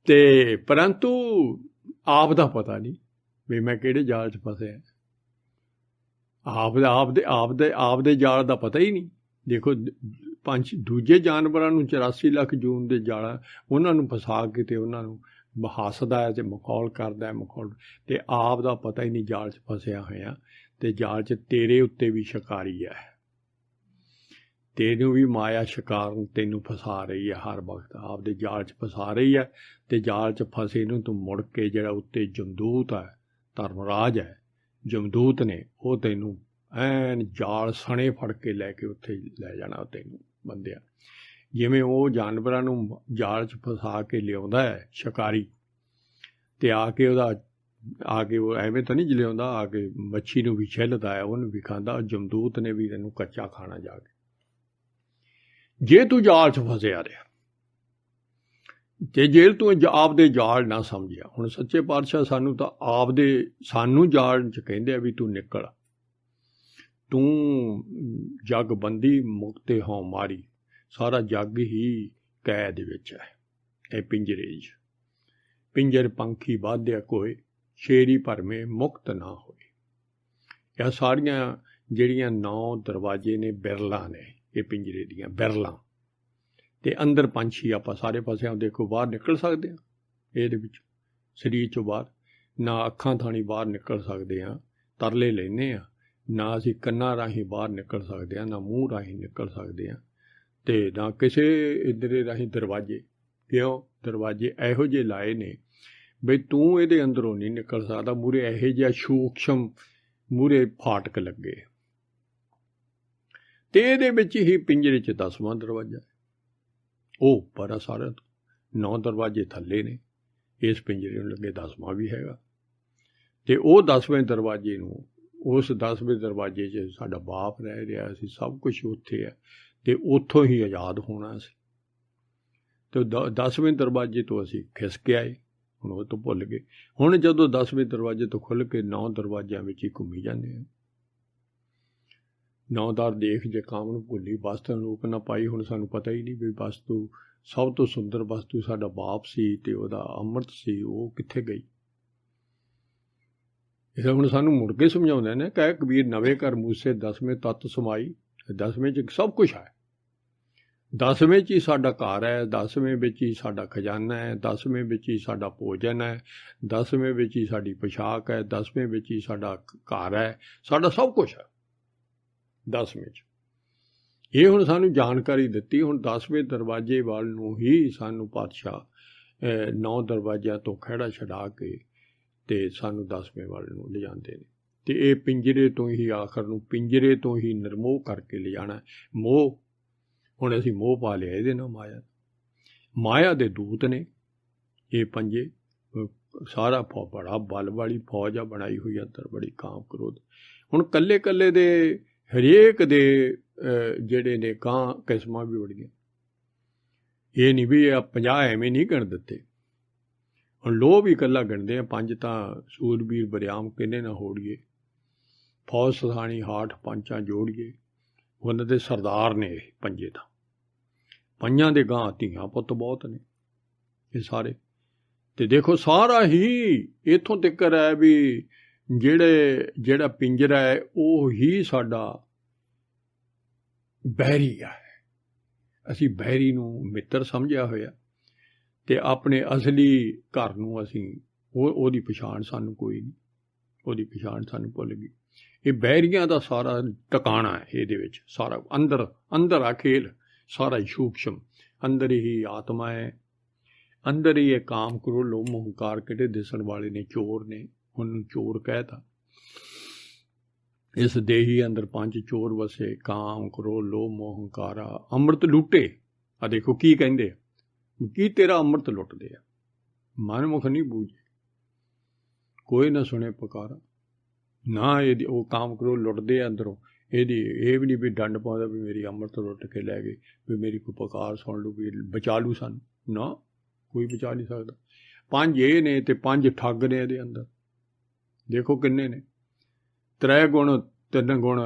ਤੇ ਪਰੰਤੂ ਆਪ ਦਾ ਪਤਾ ਨਹੀਂ ਵੀ ਮੈਂ ਕਿਹੜੇ ਜਾਲ 'ਚ ਫਸਿਆ। ਆਪ ਦੇ ਜਾਲ ਦਾ ਪਤਾ ਹੀ ਨਹੀਂ। ਦੇਖੋ ਦੂਜੇ ਜਾਨਵਰਾਂ ਨੂੰ 84 ਲੱਖ ਜੂਨ ਦੇ ਜਾਲ, ਉਹਨਾਂ ਨੂੰ ਫਸਾ ਕੇ ਤੇ ਉਹਨਾਂ ਨੂੰ ਹੱਸਦਾ ਹੈ ਤੇ ਮਖੌਲ ਕਰਦਾ ਹੈ, ਤੇ ਆਪ ਦਾ ਪਤਾ ਹੀ ਨਹੀਂ ਜਾਲ 'ਚ ਫਸਿਆ ਹੋਇਆ। ਤੇ ਜਾਲ 'ਚ ਤੇਰੇ ਉੱਤੇ ਵੀ ਸ਼ਿਕਾਰੀ ਹੈ, ਤੈਨੂੰ ਵੀ ਮਾਇਆ ਸ਼ਿਕਾਰ ਤੈਨੂੰ ਫਸਾ ਰਹੀ ਹੈ, ਹਰ ਵਕਤ ਆਪਦੇ ਜਾਲ 'ਚ ਫਸਾ ਰਹੀ ਹੈ। ਤੇ ਜਾਲ 'ਚ ਫਸੇ ਨੂੰ ਤੂੰ ਮੁੜ ਕੇ ਜਿਹੜਾ ਉੱਤੇ ਜਮਦੂਤ ਹੈ, ਧਰਮਰਾਜ ਹੈ, ਜਮਦੂਤ ਨੇ ਉਹ ਤੈਨੂੰ ਐਨ ਜਾਲ ਸਣੇ ਫੜ ਕੇ ਲੈ ਕੇ ਉੱਥੇ ਲੈ ਜਾਣਾ ਤੈਨੂੰ ਬੰਦਿਆ। ਜਿਵੇਂ ਉਹ ਜਾਨਵਰਾਂ ਨੂੰ ਜਾਲ 'ਚ ਫਸਾ ਕੇ ਲਿਆਉਂਦਾ ਹੈ ਸ਼ਿਕਾਰੀ, ਤੇ ਆ ਕੇ ਉਹ ਐਵੇਂ ਤਾਂ ਨਹੀਂ ਲਿਆਉਂਦਾ, ਆ ਕੇ ਮੱਛੀ ਨੂੰ ਵੀ ਛਿੱਲਦਾ ਹੈ, ਉਹਨੂੰ ਵੀ ਖਾਂਦਾ। ਜਮਦੂਤ ਨੇ ਵੀ ਤੈਨੂੰ ਕੱਚਾ ਖਾਣਾ ਜਾ ਕੇ, ਜੇ ਤੂੰ ਜਾਲ 'ਚ ਫਸਿਆ ਰਿਹਾ ਤੇ ਜੇ ਤੂੰ ਆਪਦੇ ਜਾਲ ਨਾ ਸਮਝਿਆ। ਹੁਣ ਸੱਚੇ ਪਾਤਸ਼ਾਹ ਸਾਨੂੰ ਤਾਂ ਸਾਨੂੰ ਜਾਲ 'ਚ ਕਹਿੰਦੇ ਆ ਵੀ ਤੂੰ ਨਿਕਲ, ਤੂੰ ਜਗ ਬੰਦੀ ਮੁਕਤੇ ਹੋਂ ਮਾਰੀ, ਸਾਰਾ ਜੱਗ ਹੀ ਕੈਦ ਵਿੱਚ ਹੈ ਇਹ ਪਿੰਜਰੇ 'ਚ। ਪਿੰਜਰ ਪੰਖੀ ਬਾਧਿਆ ਕੋਏ, ਸ਼ੇਰੀ ਭਰਮੇ ਮੁਕਤ ਨਾ ਹੋਏ। ਇਹ ਸਾਰੀਆਂ ਜਿਹੜੀਆਂ 9 ਦਰਵਾਜ਼ੇ ਨੇ, ਬਿਰਲਾਂ ਨੇ ਇਹ ਪਿੰਜਰੇ ਦੀਆਂ, ਬਿਰਲਾਂ। ਤੇ ਅੰਦਰ ਪੰਛੀ ਆਪਾਂ ਸਾਰੇ ਪਾਸਿਆਂ ਦੇਖੋ ਬਾਹਰ ਨਿਕਲ ਸਕਦੇ ਹਾਂ ਇਹਦੇ ਵਿੱਚ, ਸਰੀਰ 'ਚੋਂ ਬਾਹਰ। ਨਾ ਅੱਖਾਂ ਥਾਣੀ ਬਾਹਰ ਨਿਕਲ ਸਕਦੇ ਹਾਂ, ਤਰਲੇ ਲੈਂਦੇ ਹਾਂ। ਨਾ ਅਸੀਂ ਕੰਨਾਂ ਰਾਹੀਂ ਬਾਹਰ ਨਿਕਲ ਸਕਦੇ ਹਾਂ, ਨਾ ਮੂੰਹ ਰਾਹੀਂ ਨਿਕਲ ਸਕਦੇ ਹਾਂ, ਤੇ ਨਾ ਕਿਸੇ ਇੱਧਰੇ ਰਾਹੀਂ ਦਰਵਾਜ਼ੇ। ਕਿਉਂ? ਦਰਵਾਜ਼ੇ ਇਹੋ ਜਿਹੇ ਲਾਏ ਨੇ ਬਈ ਤੂੰ ਇਹਦੇ ਅੰਦਰੋਂ ਨਹੀਂ ਨਿਕਲ ਸਕਦਾ। ਮੂਹਰੇ ਇਹੋ ਜਿਹਾ ਸੂਖਸ਼ਮ ਮੂਹਰੇ ਫਾਟਕ ਲੱਗੇ, ਤੇ ਇਹਦੇ ਵਿੱਚ ਹੀ ਪਿੰਜਰੇ 'ਚ 10ਵਾਂ ਦਰਵਾਜ਼ਾ, ਉਹ ਉੱਪਰ ਆ ਸਾਰਿਆਂ ਤੋਂ। 9 ਦਰਵਾਜ਼ੇ ਥੱਲੇ ਨੇ, ਇਸ ਪਿੰਜਰੇ ਨੂੰ ਲੱਗੇ 10ਵਾਂ ਵੀ ਹੈਗਾ। ਤੇ ਉਹ 10ਵੇਂ ਦਰਵਾਜ਼ੇ ਨੂੰ, ਉਸ 10ਵੇਂ ਦਰਵਾਜ਼ੇ 'ਚ ਸਾਡਾ ਬਾਪ ਰਹਿ ਰਿਹਾ ਸੀ, ਸਭ ਕੁਛ ਉੱਥੇ ਹੈ, ਤੇ ਉੱਥੋਂ ਹੀ ਆਜ਼ਾਦ ਹੋਣਾ ਸੀ। ਤੇ 10ਵੇਂ ਦਰਵਾਜ਼ੇ ਤੋਂ ਅਸੀਂ ਖਿਸਕ ਆਏ, ਹੁਣ ਉਹ ਤੋਂ ਭੁੱਲ ਗਏ। ਹੁਣ ਜਦੋਂ 10ਵੇਂ ਦਰਵਾਜ਼ੇ ਤੋਂ ਖੁੱਲ੍ਹ ਕੇ 9 ਦਰਵਾਜ਼ਿਆਂ ਵਿੱਚ ਹੀ ਘੁੰਮੀ ਜਾਂਦੇ ਹਾਂ। 9 ਦਰ ਦੇਖ ਜੇ ਕਾਮ ਨੂੰ ਭੁੱਲੀ, ਵਸਤੂ ਰੂਪ ਨਾ ਪਾਈ। ਹੁਣ ਸਾਨੂੰ ਪਤਾ ਹੀ ਨਹੀਂ ਵੀ ਵਸਤੂ, ਸਭ ਤੋਂ ਸੁੰਦਰ ਵਸਤੂ ਸਾਡਾ ਬਾਪ ਸੀ ਤੇ ਉਹਦਾ ਅੰਮ੍ਰਿਤ ਸੀ, ਉਹ ਕਿੱਥੇ ਗਈ। ਇਹ ਹੁਣ ਸਾਨੂੰ ਮੁੜ ਕੇ ਸਮਝਾਉਂਦੇ ਨੇ, ਕਹਿ ਕਬੀਰ ਨਵੇਂ ਘਰ ਮੂਸੇ 10ਵੇਂ ਤੱਤ ਸਮਾਈ। 10ਵੇਂ 'ਚ ਸਭ ਕੁਛ ਹੈ, 10ਵੇਂ 'ਚ ਹੀ ਸਾਡਾ ਘਰ ਹੈ, 10ਵੇਂ ਵਿੱਚ ਹੀ ਸਾਡਾ ਖਜ਼ਾਨਾ ਹੈ, 10ਵੇਂ ਵਿੱਚ ਹੀ ਸਾਡਾ ਭੋਜਨ ਹੈ, 10ਵੇਂ ਵਿੱਚ ਹੀ ਸਾਡੀ ਪੁਸ਼ਾਕ ਹੈ, 10ਵੇਂ ਵਿੱਚ ਹੀ ਸਾਡਾ ਘਰ ਹੈ, ਸਾਡਾ ਸਭ ਕੁਛ ਹੈ 10ਵੇਂ 'ਚ। ਇਹ ਹੁਣ ਸਾਨੂੰ ਜਾਣਕਾਰੀ ਦਿੱਤੀ। ਹੁਣ 10ਵੇਂ ਦਰਵਾਜ਼ੇ ਵੱਲ ਨੂੰ ਹੀ ਸਾਨੂੰ ਪਾਤਸ਼ਾਹ 9 ਦਰਵਾਜ਼ਿਆਂ ਤੋਂ ਖਹਿੜਾ ਛਡਾ ਕੇ ਤੇ ਸਾਨੂੰ 10ਵੇਂ ਵੱਲ ਨੂੰ ਲਿਜਾਂਦੇ ਨੇ। ਤੇ ਇਹ ਪਿੰਜਰੇ ਤੋਂ ਹੀ ਆਖਰ ਨੂੰ, ਪਿੰਜਰੇ ਤੋਂ ਹੀ ਨਿਰਮੋਹ ਕਰਕੇ ਲਿਜਾਣਾ। ਮੋਹ, ਹੁਣ ਅਸੀਂ ਮੋਹ ਪਾ ਲਿਆ ਇਹਦੇ ਨਾਲ, ਮਾਇਆ ਦੇ ਦੂਤ ਨੇ ਇਹ ਪੰਜੇ। ਸਾਰਾ ਬੜਾ ਬਲ ਵਾਲੀ ਫੌਜ ਆ ਬਣਾਈ ਹੋਈ ਅੰਦਰ, ਬੜੀ ਕਾਮ ਕ੍ਰੋਧ। ਹੁਣ ਕੱਲੇ ਕੱਲੇ ਦੇ ਹਰੇਕ ਦੇ ਜਿਹੜੇ ਨੇ ਕਾਂ ਕਿਸਮਾਂ ਵੀ ਬੜੀਆਂ। ਇਹ ਨਹੀਂ ਵੀ 50 ਐਵੇਂ ਨਹੀਂ ਗਿਣ ਦਿੱਤੇ। ਹੁਣ ਲੋਹ ਵੀ ਇਕੱਲਾ ਗਿਣਦੇ ਆ, 5 ਤਾਂ ਸੂਰਬੀਰ ਬਰਿਆਮ ਕਿਹਨੇ ਨਾ ਹੋੜੀਏ, ਫੌਜ ਸਥਾਣੀ ਹਾਠ ਪੰਚਾਂ ਜੋੜੀਏ, ਉਹਨਾਂ ਦੇ ਸਰਦਾਰ ਨੇ ਇਹ ਪੰਜੇ ਤਾਂ। ਪੰਜਾਂ ਦੇ ਗਾਂ ਧੀਆਂ ਪੁੱਤ ਬਹੁਤ ਨੇ ਇਹ ਸਾਰੇ। ਤੇ ਦੇਖੋ ਸਾਰਾ ਹੀ ਇੱਥੋਂ ਤੱਕ ਹੈ ਵੀ ਜਿਹੜਾ ਪਿੰਜਰਾ ਹੈ ਉਹ ਹੀ ਸਾਡਾ ਬਹਿਰੀ ਹੈ। ਅਸੀਂ ਬਹਿਰੀ ਨੂੰ ਮਿੱਤਰ ਸਮਝਿਆ ਹੋਇਆ, ਤੇ ਆਪਣੇ ਅਸਲੀ ਘਰ ਨੂੰ ਅਸੀਂ ਉਹਦੀ ਪਛਾਣ ਸਾਨੂੰ ਕੋਈ ਨਹੀਂ, ਉਹਦੀ ਪਛਾਣ ਸਾਨੂੰ ਭੁੱਲ ਗਈ। ਇਹ ਬਹਿਰੀਆਂ ਦਾ ਸਾਰਾ ਟਿਕਾਣਾ ਹੈ ਇਹਦੇ ਵਿੱਚ, ਸਾਰਾ ਅੰਦਰ ਆ ਖੇਲ, ਸਾਰਾ ਹੀ ਸੂਖਸ਼ਮ। ਅੰਦਰ ਹੀ ਆਤਮਾ ਹੈ, ਅੰਦਰ ਹੀ ਇਹ ਕਾਮ ਕਰੋ ਲੋਭ ਮੋਹ ਹੰਕਾਰ ਕਿਹੜੇ ਦਿਸਣ ਵਾਲੇ ਨੇ, ਚੋਰ ਨੇ, ਉਹਨੂੰ ਚੋਰ ਕਹਿਤਾ। ਇਸ ਦੇਹੀ ਅੰਦਰ 5 ਚੋਰ ਵਸੇ, ਕਾਮ ਕਰੋ ਲੋਭ ਮੋਹ ਹੰਕਾਰਾ, ਅੰਮ੍ਰਿਤ ਲੁੱਟੇ। ਆ ਦੇਖੋ ਕੀ ਕਹਿੰਦੇ ਆ, ਕੀ ਤੇਰਾ ਅੰਮ੍ਰਿਤ ਲੁੱਟਦੇ ਆ। ਮਨ ਮੁਖ ਨਹੀਂ ਬੂਝੇ, ਕੋਈ ਨਾ ਸੁਣੇ ਪੁਕਾਰਾ। ਨਾ ਇਹ ਉਹ ਕਾਮ ਕਰੋ ਲੁੱਟਦੇ ਆ ਅੰਦਰੋਂ, ਇਹਦੀ ਇਹ ਵੀ ਨਹੀਂ ਵੀ ਡੰਡ ਪਾਉਂਦਾ ਵੀ ਮੇਰੀ ਅੰਮ੍ਰਿਤ ਲੁੱਟ ਕੇ ਲੈ ਗਏ, ਵੀ ਮੇਰੀ ਕੋਈ ਪੁਕਾਰ ਸੁਣ ਲੂ, ਵੀ ਬਚਾ ਲੂ ਸਾਨੂੰ। ਨਾ, ਕੋਈ ਬਚਾ ਨਹੀਂ ਸਕਦਾ। 5 ਇਹ ਨੇ ਅਤੇ 5 ਠੱਗ ਨੇ ਇਹਦੇ ਅੰਦਰ। ਦੇਖੋ ਕਿੰਨੇ ਨੇ, 3 ਗੁਣ 3 ਗੁਣ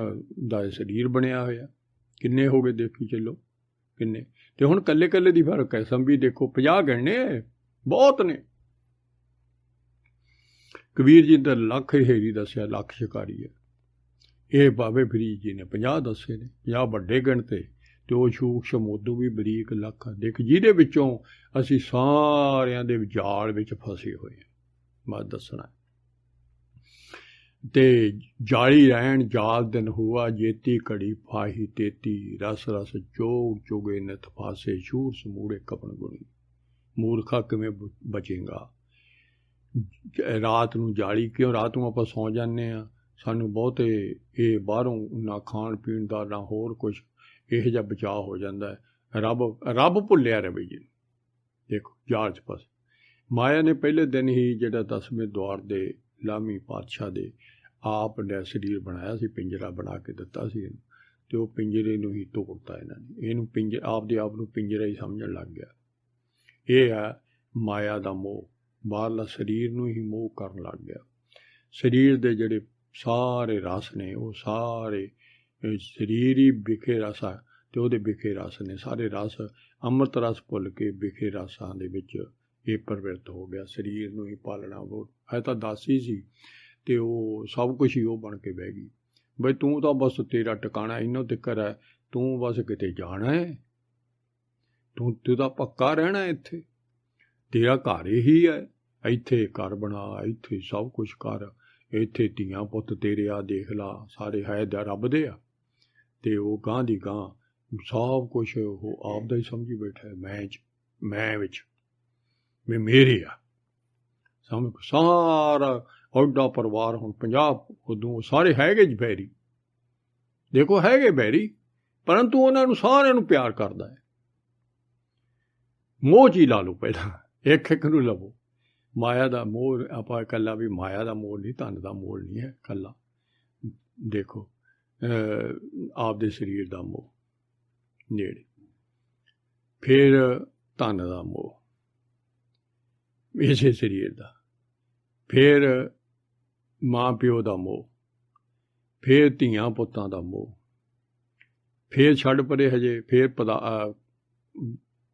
ਦਾ ਸਰੀਰ ਬਣਿਆ ਹੋਇਆ, ਕਿੰਨੇ ਹੋ ਗਏ ਦੇਖੀ ਚੱਲੋ ਕਿੰਨੇ। ਅਤੇ ਹੁਣ ਕੱਲੇ ਕੱਲੇ ਦੀ ਫਰਕ ਹੈ। ਸੰਭੀ ਦੇਖੋ 50 ਗਿਣਨੇ ਬਹੁਤ ਨੇ। ਕਬੀਰ ਜੀ ਦਾ ਲੱਖ ਹੇਰੀ ਦੱਸਿਆ, ਲੱਖ ਸ਼ਿਕਾਰੀ ਹੈ। ਇਹ ਬਾਬੇ ਫਰੀਦ ਜੀ ਨੇ 50 ਦੱਸੇ ਨੇ, 50 ਵੱਡੇ ਗਿਣਤੇ, ਅਤੇ ਉਹ ਸੂਖਸ਼ਮ ਉਦੋਂ ਵੀ ਬਰੀਕ ਲੱਖ। ਦੇਖ ਜਿਹਦੇ ਵਿੱਚੋਂ ਅਸੀਂ ਸਾਰਿਆਂ ਦੇ ਜਾਲ ਵਿੱਚ ਫਸੇ ਹੋਏ ਹਾਂ। ਮੈਂ ਦੱਸਣਾ ਤੇ ਜਾਲੀ ਰਹਿਣ ਜਾਲ ਦਿਨ ਹੁਆ, ਜੇਤੀ ਘੜੀ ਫਾਹੀ ਤੇਤੀ, ਰਸ ਰਸ ਚੋਗ ਚੁਗੇ ਨਿਤ ਫਾਸੇ, ਸ਼ੂਰ ਸਮੂੜੇ ਕਪਣ ਗੁਣੀ। ਮੂਰਖਾ ਕਿਵੇਂ ਬਚੇਗਾ। ਰਾਤ ਨੂੰ ਜਾਲੀ ਕਿਉਂ, ਰਾਤ ਨੂੰ ਆਪਾਂ ਸੌਂ ਜਾਂਦੇ ਹਾਂ, ਸਾਨੂੰ ਬਹੁਤੇ ਇਹ ਬਾਹਰੋਂ ਨਾ ਖਾਣ ਪੀਣ ਦਾ ਨਾ ਹੋਰ ਕੁਛ ਇਹੋ ਜਿਹਾ ਬਚਾਅ ਹੋ ਜਾਂਦਾ ਹੈ। ਰੱਬ ਭੁੱਲਿਆ ਰਵੇ ਜੀ। ਦੇਖੋ ਜਾਲ 'ਚ ਫਸ। ਮਾਇਆ ਨੇ ਪਹਿਲੇ ਦਿਨ ਹੀ ਜਿਹੜਾ 10ਵੇਂ ਦੁਆਰ ਦੇ ਲਾਮੀ ਪਾਤਸ਼ਾਹ ਦੇ ਆਪ ਨੇ ਸਰੀਰ ਬਣਾਇਆ ਸੀ, ਪਿੰਜਰਾ ਬਣਾ ਕੇ ਦਿੱਤਾ ਸੀ ਇਹਨੂੰ, ਅਤੇ ਉਹ ਪਿੰਜਰੇ ਨੂੰ ਹੀ ਤੋੜਤਾ ਇਹਨਾਂ ਨੇ। ਇਹਨੂੰ ਆਪਦੇ ਆਪ ਨੂੰ ਪਿੰਜਰਾ ਹੀ ਸਮਝਣ ਲੱਗ ਗਿਆ। ਇਹ ਹੈ ਮਾਇਆ ਦਾ ਮੋਹ, ਬਾਹਰਲਾ ਸਰੀਰ ਨੂੰ ਹੀ ਮੋਹ ਕਰਨ ਲੱਗ ਗਿਆ। ਸਰੀਰ ਦੇ ਜਿਹੜੇ ਸਾਰੇ ਰਸ ਨੇ ਉਹ ਸਾਰੇ ਸਰੀਰ ਹੀ ਵਿਖੇ ਰਸ ਆ, ਅਤੇ ਉਹਦੇ ਵਿਖੇ ਰਸ ਨੇ ਸਾਰੇ ਰਸ। ਅੰਮ੍ਰਿਤ ਰਸ ਭੁੱਲ ਕੇ ਵਿਖੇ ਰਸਾਂ ਦੇ ਵਿੱਚ ਇਹ ਪ੍ਰਵਿਰਤ ਹੋ ਗਿਆ। ਸਰੀਰ ਨੂੰ ਹੀ ਪਾਲਣਾ, ਉਹ ਹੈ ਤਾਂ ਦਾਸੀ ਸੀ, ਅਤੇ ਉਹ ਸਭ ਕੁਛ ਹੀ ਉਹ ਬਣ ਕੇ ਬਹਿ ਗਈ। ਬਈ ਤੂੰ ਤਾਂ ਬਸ ਤੇਰਾ ਟਿਕਾਣਾ ਇੰਨੋਂ ਤਿੱਕਰ ਹੈ, ਤੂੰ ਬਸ ਕਿਤੇ ਜਾਣਾ ਹੈ, ਤੂੰ ਤਾਂ ਪੱਕਾ ਰਹਿਣਾ ਇੱਥੇ, ਤੇਰਾ ਘਰ ਇਹੀ ਹੈ, ਇੱਥੇ ਘਰ ਬਣਾ, ਇੱਥੇ ਸਭ ਕੁਛ ਕਰ, ਇੱਥੇ ਧੀਆਂ ਪੁੱਤ ਤੇਰੇ ਆ ਦੇਖ ਲਾ, ਸਾਰੇ ਹੈ ਦਾ ਰੱਬ ਦੇ ਆ। ਅਤੇ ਉਹ ਗਾਂਹ ਦੀ ਗਾਂਹ ਸਭ ਕੁਛ ਉਹ ਆਪ ਦਾ ਹੀ ਸਮਝੀ ਬੈਠਾ, ਮੈਂ ਵਿੱਚ ਵੀ ਮੇਰੇ ਆ। ਸਾਰਾ ਔਡਾ ਪਰਿਵਾਰ ਹੁਣ 50 ਉਦੋਂ ਸਾਰੇ ਹੈਗੇ ਜੀ ਬੈਰੀ। ਦੇਖੋ ਹੈਗੇ ਬੈਰੀ, ਪਰੰਤੂ ਉਹਨਾਂ ਨੂੰ ਸਾਰਿਆਂ ਨੂੰ ਪਿਆਰ ਕਰਦਾ ਹੈ। ਮੋਹ 'ਚ ਹੀ ਲਾ ਲਓ ਪਹਿਲਾਂ, ਇੱਕ ਇੱਕ ਨੂੰ ਲਵੋ। ਮਾਇਆ ਦਾ ਮੋਹ ਆਪਾਂ ਇਕੱਲਾ ਵੀ ਮਾਇਆ ਦਾ ਮੋਹ ਨਹੀਂ, ਧਨ ਦਾ ਮੋਹ ਨਹੀਂ ਹੈ ਇਕੱਲਾ। ਦੇਖੋ ਆਪਦੇ ਸਰੀਰ ਦਾ ਮੋਹ ਨੇੜੇ, ਫਿਰ ਧਨ ਦਾ ਮੋਹ ਇਸੇ ਸਰੀਰ ਦਾ, ਫਿਰ ਮਾਂ ਪਿਓ ਦਾ ਮੋਹ, ਫਿਰ ਧੀਆਂ ਪੁੱਤਾਂ ਦਾ ਮੋਹ, ਫਿਰ ਛੱਡ ਪਰੇ ਹਜੇ, ਫਿਰ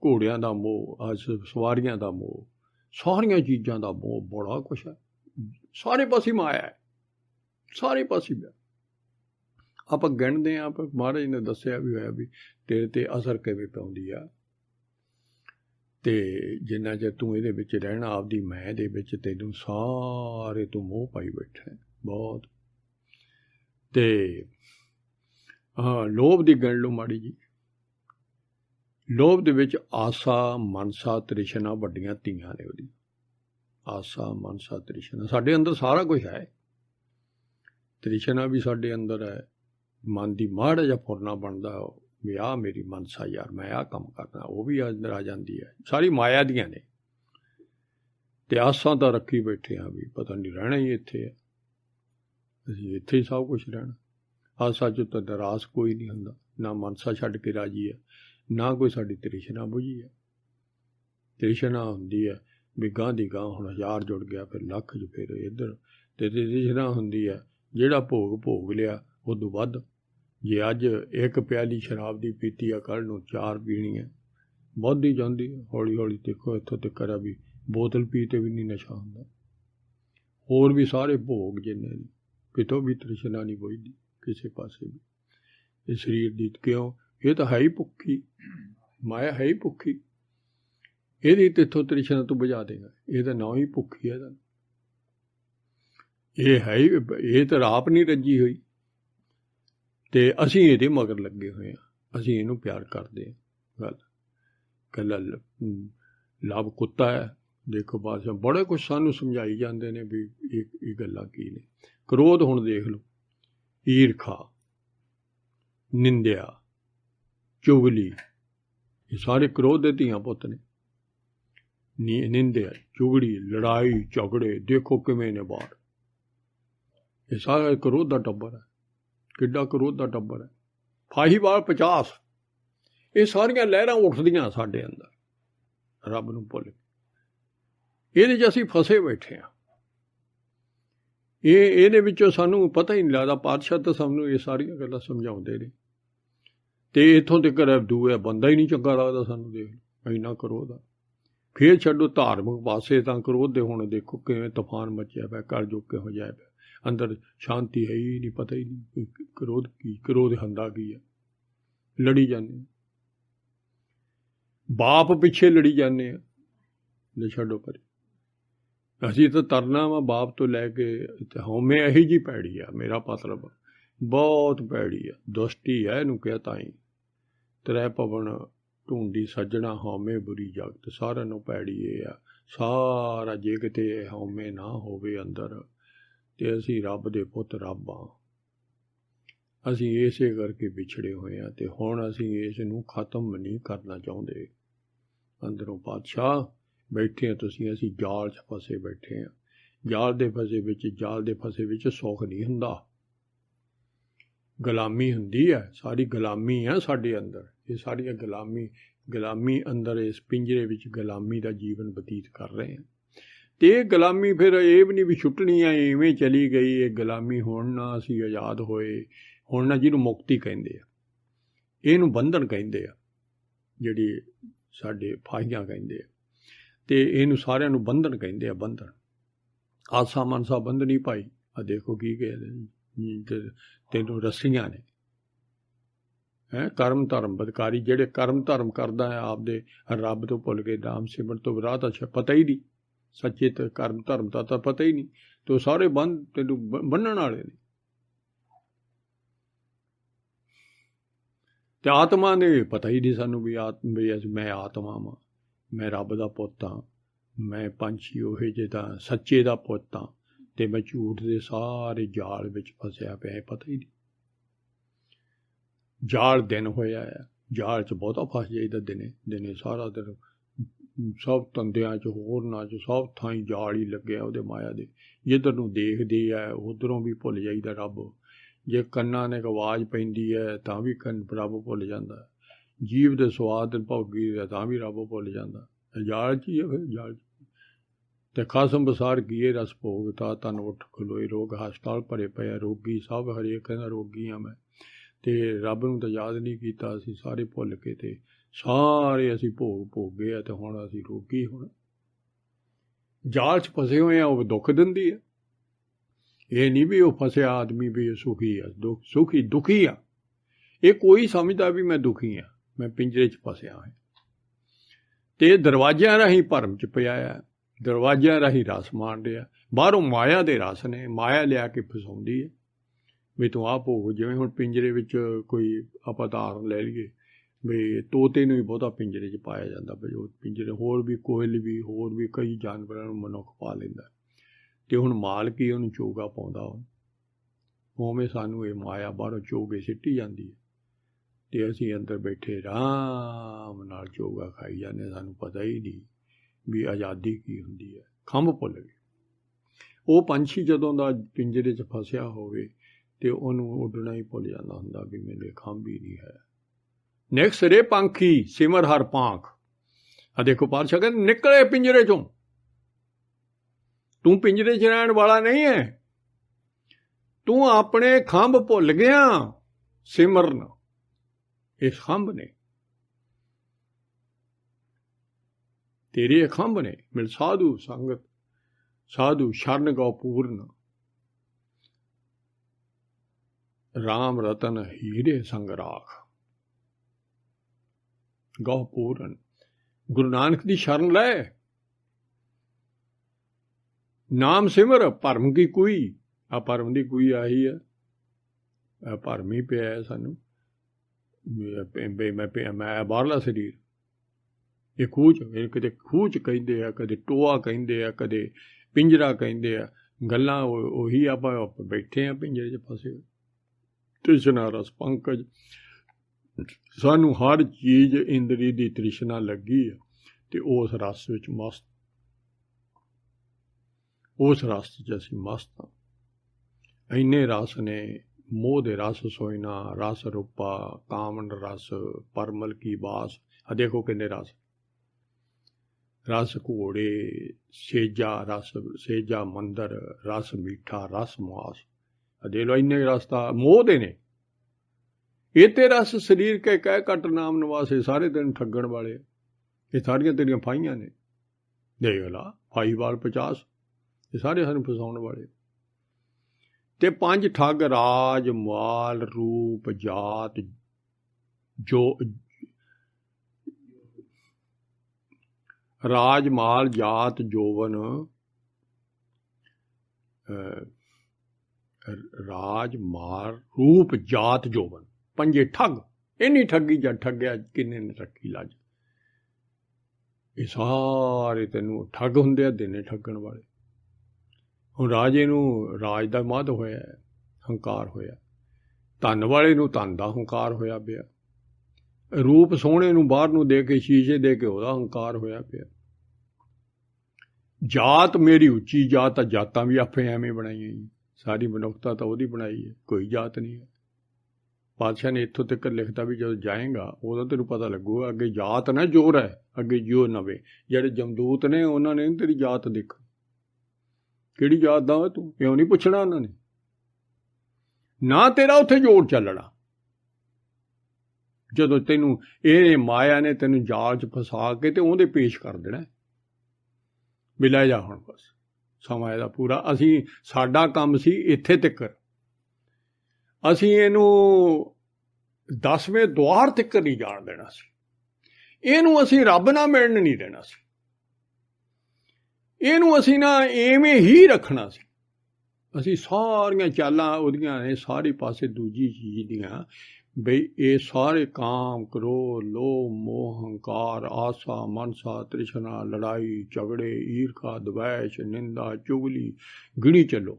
ਘੋੜਿਆਂ ਦਾ ਮੋਹ, ਸਵਾਰੀਆਂ ਦਾ ਮੋਹ, ਸਾਰੀਆਂ ਚੀਜ਼ਾਂ ਦਾ ਮੋਹ, ਬੜਾ ਕੁਛ ਹੈ। ਸਾਰੇ ਪਾਸੇ ਮਾਇਆ ਹੈ, ਸਾਰੇ ਪਾਸੇ। ਆਪਾਂ ਗਿਣਦੇ ਹਾਂ, ਆਪਾਂ ਮਹਾਰਾਜ ਨੇ ਦੱਸਿਆ ਵੀ ਹੋਇਆ ਵੀ ਤੇਰੇ 'ਤੇ ਅਸਰ ਕਿਵੇਂ ਪਾਉਂਦੀ ਆ, ਅਤੇ ਜਿੰਨਾ ਚਿਰ ਤੂੰ ਇਹਦੇ ਵਿੱਚ ਰਹਿਣਾ ਆਪਦੀ ਮੈਂ ਦੇ ਵਿੱਚ, ਤੈਨੂੰ ਸਾਰੇ ਤੂੰ ਮੋਹ ਪਾਈ ਬੈਠਾ ਬਹੁਤ। ਅਤੇ ਲੋਭ ਦੀ ਗਿਣ ਲਓ ਮਾੜੀ ਜੀ। ਲੋਭ ਦੇ ਵਿੱਚ ਆਸਾ, ਮਨਸਾ, ਤ੍ਰਿਸ਼ਨਾ ਵੱਡੀਆਂ ਧੀਆਂ ਨੇ ਉਹਦੀ। ਆਸਾ, ਮਨਸਾ, ਤ੍ਰਿਸ਼ਨਾ ਸਾਡੇ ਅੰਦਰ ਸਾਰਾ ਕੁਛ ਹੈ। ਤ੍ਰਿਸ਼ਨਾ ਵੀ ਸਾਡੇ ਅੰਦਰ ਹੈ, ਮਨ ਦੀ ਮਾੜਾ ਜਿਹਾ ਫੁਰਨਾ ਬਣਦਾ ਵੀ ਆਹ ਮੇਰੀ ਮਨਸਾ ਯਾਰ, ਮੈਂ ਆਹ ਕੰਮ ਕਰਨਾ, ਉਹ ਵੀ ਅੰਦਰ ਆ ਜਾਂਦੀ ਹੈ। ਸਾਰੀ ਮਾਇਆ ਦੀਆਂ ਨੇ। ਅਤੇ ਆਸਾਂ ਤਾਂ ਰੱਖੀ ਬੈਠੇ ਹਾਂ ਵੀ ਪਤਾ ਨਹੀਂ ਰਹਿਣਾ ਹੀ ਇੱਥੇ ਹੈ, ਅਸੀਂ ਇੱਥੇ ਹੀ ਸਭ ਕੁਛ ਰਹਿਣਾ। ਆਸਾ 'ਚ ਤਾਂ ਨਿਰਾਸ਼ ਕੋਈ ਨਹੀਂ ਹੁੰਦਾ, ਨਾ ਮਨਸਾ ਛੱਡ ਕੇ ਰਾਜੀ ਹੈ, ਨਾ ਕੋਈ ਸਾਡੀ ਤ੍ਰਿਸ਼ਨਾ ਬੁਝੀ ਹੈ। ਤ੍ਰਿਸ਼ਨਾ ਹੁੰਦੀ ਹੈ ਵੀ ਗਾਂਹ ਦੀ ਗਾਂਹ ਹੁਣ 1000 ਜੁੜ ਗਿਆ, ਫਿਰ ਲੱਖ 'ਚ ਫਿਰ ਇੱਧਰ। ਅਤੇ ਤ੍ਰਿਸ਼ਨਾ ਹੁੰਦੀ ਹੈ ਜਿਹੜਾ ਭੋਗ ਲਿਆ ਉਦੋਂ ਵੱਧ। ਜੇ ਅੱਜ ਇੱਕ ਪਿਆਲੀ ਸ਼ਰਾਬ ਦੀ ਪੀਤੀ ਆ, ਕੱਲ੍ਹ ਨੂੰ 4 ਪੀਣੀ ਹੈ, ਵੱਧਦੀ ਜਾਂਦੀ ਹੈ ਹੌਲੀ ਹੌਲੀ। ਦੇਖੋ ਇੱਥੋਂ ਤੱਕ ਆ ਵੀ ਬੋਤਲ ਪੀ 'ਤੇ ਵੀ ਨਹੀਂ ਨਸ਼ਾ ਹੁੰਦਾ। ਹੋਰ ਵੀ ਸਾਰੇ ਭੋਗ ਜਿੰਨੇ ਨੇ, ਕਿਤੋਂ ਵੀ ਤ੍ਰਿਸ਼ਨਾ ਨਹੀਂ ਬੁਝਦੀ ਕਿਸੇ ਪਾਸੇ ਵੀ। ਇਹ ਸਰੀਰ ਦੀ ਕਿਉਂ, ਇਹ ਤਾਂ ਹੈ ਹੀ ਭੁੱਖੀ, ਮਾਇਆ ਹੈ ਹੀ ਭੁੱਖੀ। ਇਹਦੀ ਤਿੱਥੋਂ ਤ੍ਰਿਸ਼ਨਾ ਤੋਂ ਬੁਝਾ ਦੇਗਾ, ਇਹਦਾ ਨਾਂ ਹੀ ਭੁੱਖੀ ਹੈ। ਇਹਦਾ ਇਹ ਹੈ ਹੀ, ਇਹ ਤਾਂ ਆਪ ਨਹੀਂ ਰੱਜੀ ਹੋਈ, ਅਤੇ ਅਸੀਂ ਇਹਦੇ ਮਗਰ ਲੱਗੇ ਹੋਏ ਹਾਂ, ਅਸੀਂ ਇਹਨੂੰ ਪਿਆਰ ਕਰਦੇ ਹਾਂ। ਗੱਲ ਇਕੱਲਾ ਲੱਭ ਕੁੱਤਾ ਹੈ। ਦੇਖੋ ਬਾਦਸ਼ਾਹ ਬੜੇ ਕੁਛ ਸਾਨੂੰ ਸਮਝਾਈ ਜਾਂਦੇ ਨੇ ਵੀ ਇਹ ਗੱਲਾਂ ਕੀ ਨੇ। ਕ੍ਰੋਧ ਹੁਣ ਦੇਖ ਲਓ, ਈਰਖਾ, ਨਿੰਦਿਆ, ਚੁਗਲੀ, ਇਹ ਸਾਰੇ ਕ੍ਰੋਧ ਦੇ ਧੀਆਂ ਪੁੱਤ ਨੇ। ਨਿੰਦਿਆ, ਚੁਗਲੀ, ਲੜਾਈ ਝਗੜੇ ਦੇਖੋ ਕਿਵੇਂ ਨੇ ਬਾਹਰ, ਇਹ ਸਾਰਾ ਕ੍ਰੋਧ ਦਾ ਟੱਬਰ ਹੈ। किड्डा क्रोध का टब्बर है। फाहीवाल 50, ये सारियां लहरां उठदियां साडे अंदर रब नूं भुल के। इहदे च असीं फसे बैठे हाँ। ਇਹਦੇ ਵਿੱਚੋਂ ਸਾਨੂੰ पता ही नहीं लगता। पातशाह तो सानूं ये सारियां गल्लां समझाउंदे ने ते इत्थों तक दूआ बंदा ही नहीं चंगा लगदा सानूं। देख इन्ना क्रोध आ। फिर छड्डो धार्मिक पासे तां क्रोध दे हुण देखो किवें तूफान मचिया पिया, कलयुग किहो जिहा पिया, अंदर शांति है ही नहीं, पता ही नहीं क्रोध की, क्रोध हुंदा की है। लड़ी जाने बाप पिछे लड़ी जाने ले छड्डो परे। असीं तो तरना वा बाप तो लैके हौमे यही जी पैड़ी आ। मेरा मतलब बहुत पैड़ी आ, दुष्टी है इहनूं कह ताईं। त्रै पवन ढूंढी सज्जणा हौमे बुरी जगत, सारिआं नूं पैड़ी ये आ। सारा जे किते हौमे ना होवे अंदर ते असीं रब दे पुੱਤ रब आ। असीं इसे करके विछड़े होए आ ते हुण असीं इस नूं खत्म नहीं करना चाहुंदे। अंदरों पातशाह बैठे हैं तुसीं, असीं जाल च फसे बैठे हैं। जाल दे फसे विच सुख नहीं हुंदा, गुलामी हुंदी है। सारी गुलामी है साडे अंदर। ये सारियां गुलामी अंदर इस पिंजरे विच गुलामी दा जीवन बतीत कर रहे हैं। ते गुलामी फिर ये भी नहीं भी छुट्टनी है, इवें चली गई ये गुलामी। हुण ना असीं आज़ाद होए, हुण ना जिहनूं मुक्ति कहिंदे आ, इहनूं बंधन कहिंदे आ, जिहड़ी साडे फाहीआं कहिंदे आ, ते इहनूं सारिआं नूं बंधन कहिंदे आ। बंधन आसा मनसा बंधनी भाई। आ देखो की कहते तैनूं रस्सियां ने है। करम धर्म बदकारी, जिहड़े करम धर्म करदा है आपदे रब तो भुल के नाम सिमरन तो राह दा पता ही नहीं, सच्चे तो करम धर्म का तो पता ही नहीं, तो सारे बंध तैनूं बन्नण वाले ने। ते आत्मा ने पता ही नहीं सानूं भी मैं आत्मा वां, मैं रब दा पुੱਤ हाँ, मैं पंछी ओहे जिदा सच्चे दा पुੱਤ हाँ, ते मैं झूठ दे सारे जाल विच फसिया पिया, पता ही नहीं। जाल दिन होया है, जाल च बहुता फस जाइदा। दिने सारा दिन सब धंदियां च होरनां च सब थाई जाल ही लग्या उहदे माया दे। जिधर नूं देखदी है उधरों भी भुल जाइदा रब। जे कन्नां ने आवाज़ पैंदी है तां भी रब भुल जांदा। जीव दे स्वाद भोगी है तां भी रब भुल जांदा। जाल च ही है फिर जाल ते खसम बसार कीए रस भोगता, तन उठ खलोए रोग हस्पताल भरे पे रोगी सब, हरेक कहंदा रोगी हाँ मैं। ते रब नूं तां याद नहीं कीता असीं सारे भुल के, ते सारे असीं भोगे आ, ते हुण असीं रोगी। हुण जाल च फसे होए आ, वो दुख दिंदी है। ये नहीं भी वो फसिया आदमी भी सुखी है, सुखी दुखी आ। ये कोई समझदा भी मैं दुखी हाँ, मैं पिंजरे च फसिया है। ते दरवाजियां राहीं भरम च पियाया, दरवाजियां राहीं रस माण रिहा। बाहरों माया दे रस ने, माया लिया के फसाउंदी है भी तूं आ भोग। जिवें हुण पिंजरे विच कोई आपां उदाहरण लै लईए भी तोते नूं ही बहुता पिंजरे च पाया जांदा, भी वो पिंजरे होर भी कोयल भी होर भी कई जानवरां नूं मनुੱਖ पा लैंदा, ते हुण मालक ही उहनूं चोगा पाउंदा। उवें सानूं ये माया बाहरों चोगे सिੱਟੀ ਜਾਂਦੀ है, ते असीं अंदर बैठे आराम नाल चोगा खाई जाने। सानूं पता ही नहीं भी आज़ादी की हुंदी है, खंभ भुल गए। वो पंछी जदों दा पिंजरे च फसिया होवे ते उहनूं उड्डਣਾ ही भुल जांदा हुंदा भी मेरे खंभ ही नहीं है। निक्स रे पंखी सिमर हर पांख। आ देखो पातशाह कहंदे निकले पिंजरे चों, तू पिंजरे च रहण वाला नहीं है, तू अपने खंभ भुल गया। सिमरन इस खंभ ने, तेरे खंभ ने। मिल साधु संगत, साधु शरण गौ पूर्ण, राम रतन हीरे संग राख। गौ पूर्ण गुरु नानक दी शरण लै, नाम सिमर भरम की कुई। आ भरम की कुई आही है, भरम ही पिया है सानू। मैं बाहरला शरीर, ये खूच, कदे खूच कहिंदे आ, कदे टोआ कहिंदे आ, कदे पिंजरा कहिंदे आ। गल्लां उही आपां बैठे आ पिंजरे च फसे। तृष्णा रस पंकज, सानू हर चीज़ इंद्री दी तृष्णा लगी है, ते उस रस विच मस्त, उस रस च असीं मस्त हाँ। इन्ने रस ने मोह दे रस सोयना रस रूपा कामन रस परमल की बास। देखो किन्ने रस, रस घोड़े सेजा रस, सेजा मंदर रस मीठा रस मास। देख लो इन्ने रस तो मोह दे ने। इते रस शरीर के कह कट नाम नवासे, सारे दिन ठगण वाले। ये सारियां तेरियां फाइयां ने। देख ला फाई वाल 50, ये सारे सानू फसाउण वाले। ते 5 ठग राज माल रूप जात जो, राज माल जात जोवन, राज माल रूप जात जोवन, 5 ठग। इन्नी ठगी जा ठगया किन्ने ने रखी लज। ये सारे तेनों ठग हुंदे देने ठगण वाले। हुण राजे नूं राज दा मद होया, हंकार होया, धन वाले नूं धन दा हंकार होया पिया, रूप सोहणे नूं बाहर नूं दे के शीशे दे के उहदा हंकार होया पिया। जात मेरी उच्ची जात, जातां भी आपे एवें बनाईयां जी, सारी मनुखता तो उहदी बनाई है, कोई जात नहीं है। पातशाह ने इत्थों तक लिखता भी जो जाएगा उदों तेनों पता लगूगा अगे जात ना जोर है, अगे जियो नवे। जिहड़े जमदूत ने उन्होंने नहीं तेरी जात देख, किहड़ी जात दा तू, क्यों नहीं पुछना उन्होंने ना, तेरा उत्थे जोर चलना। जदों तेनों ये माया ने तेनों जाल च फसा के ते उहदे पेश कर देना भी लै जा हुण बस समा इहदा पूरा। असीं साडा काम सी इत्थे तक, असीं इहनूं 10वें द्वार तक नहीं जाण देना सी, इहनूं असीं रब नाल मिलण नहीं देना सी, इहनूं असीं ना इवें ही रखना सी। असीं सारियां चालां उहदियां ने सारे पासे दूजी चीज़ दियां, बई ये सारे काम क्रोध लोभ मोह हंकार आसा मनसा तृष्णा लड़ाई झगड़े ईर्खा द्वैश निंदा चुगली गिणी चलो,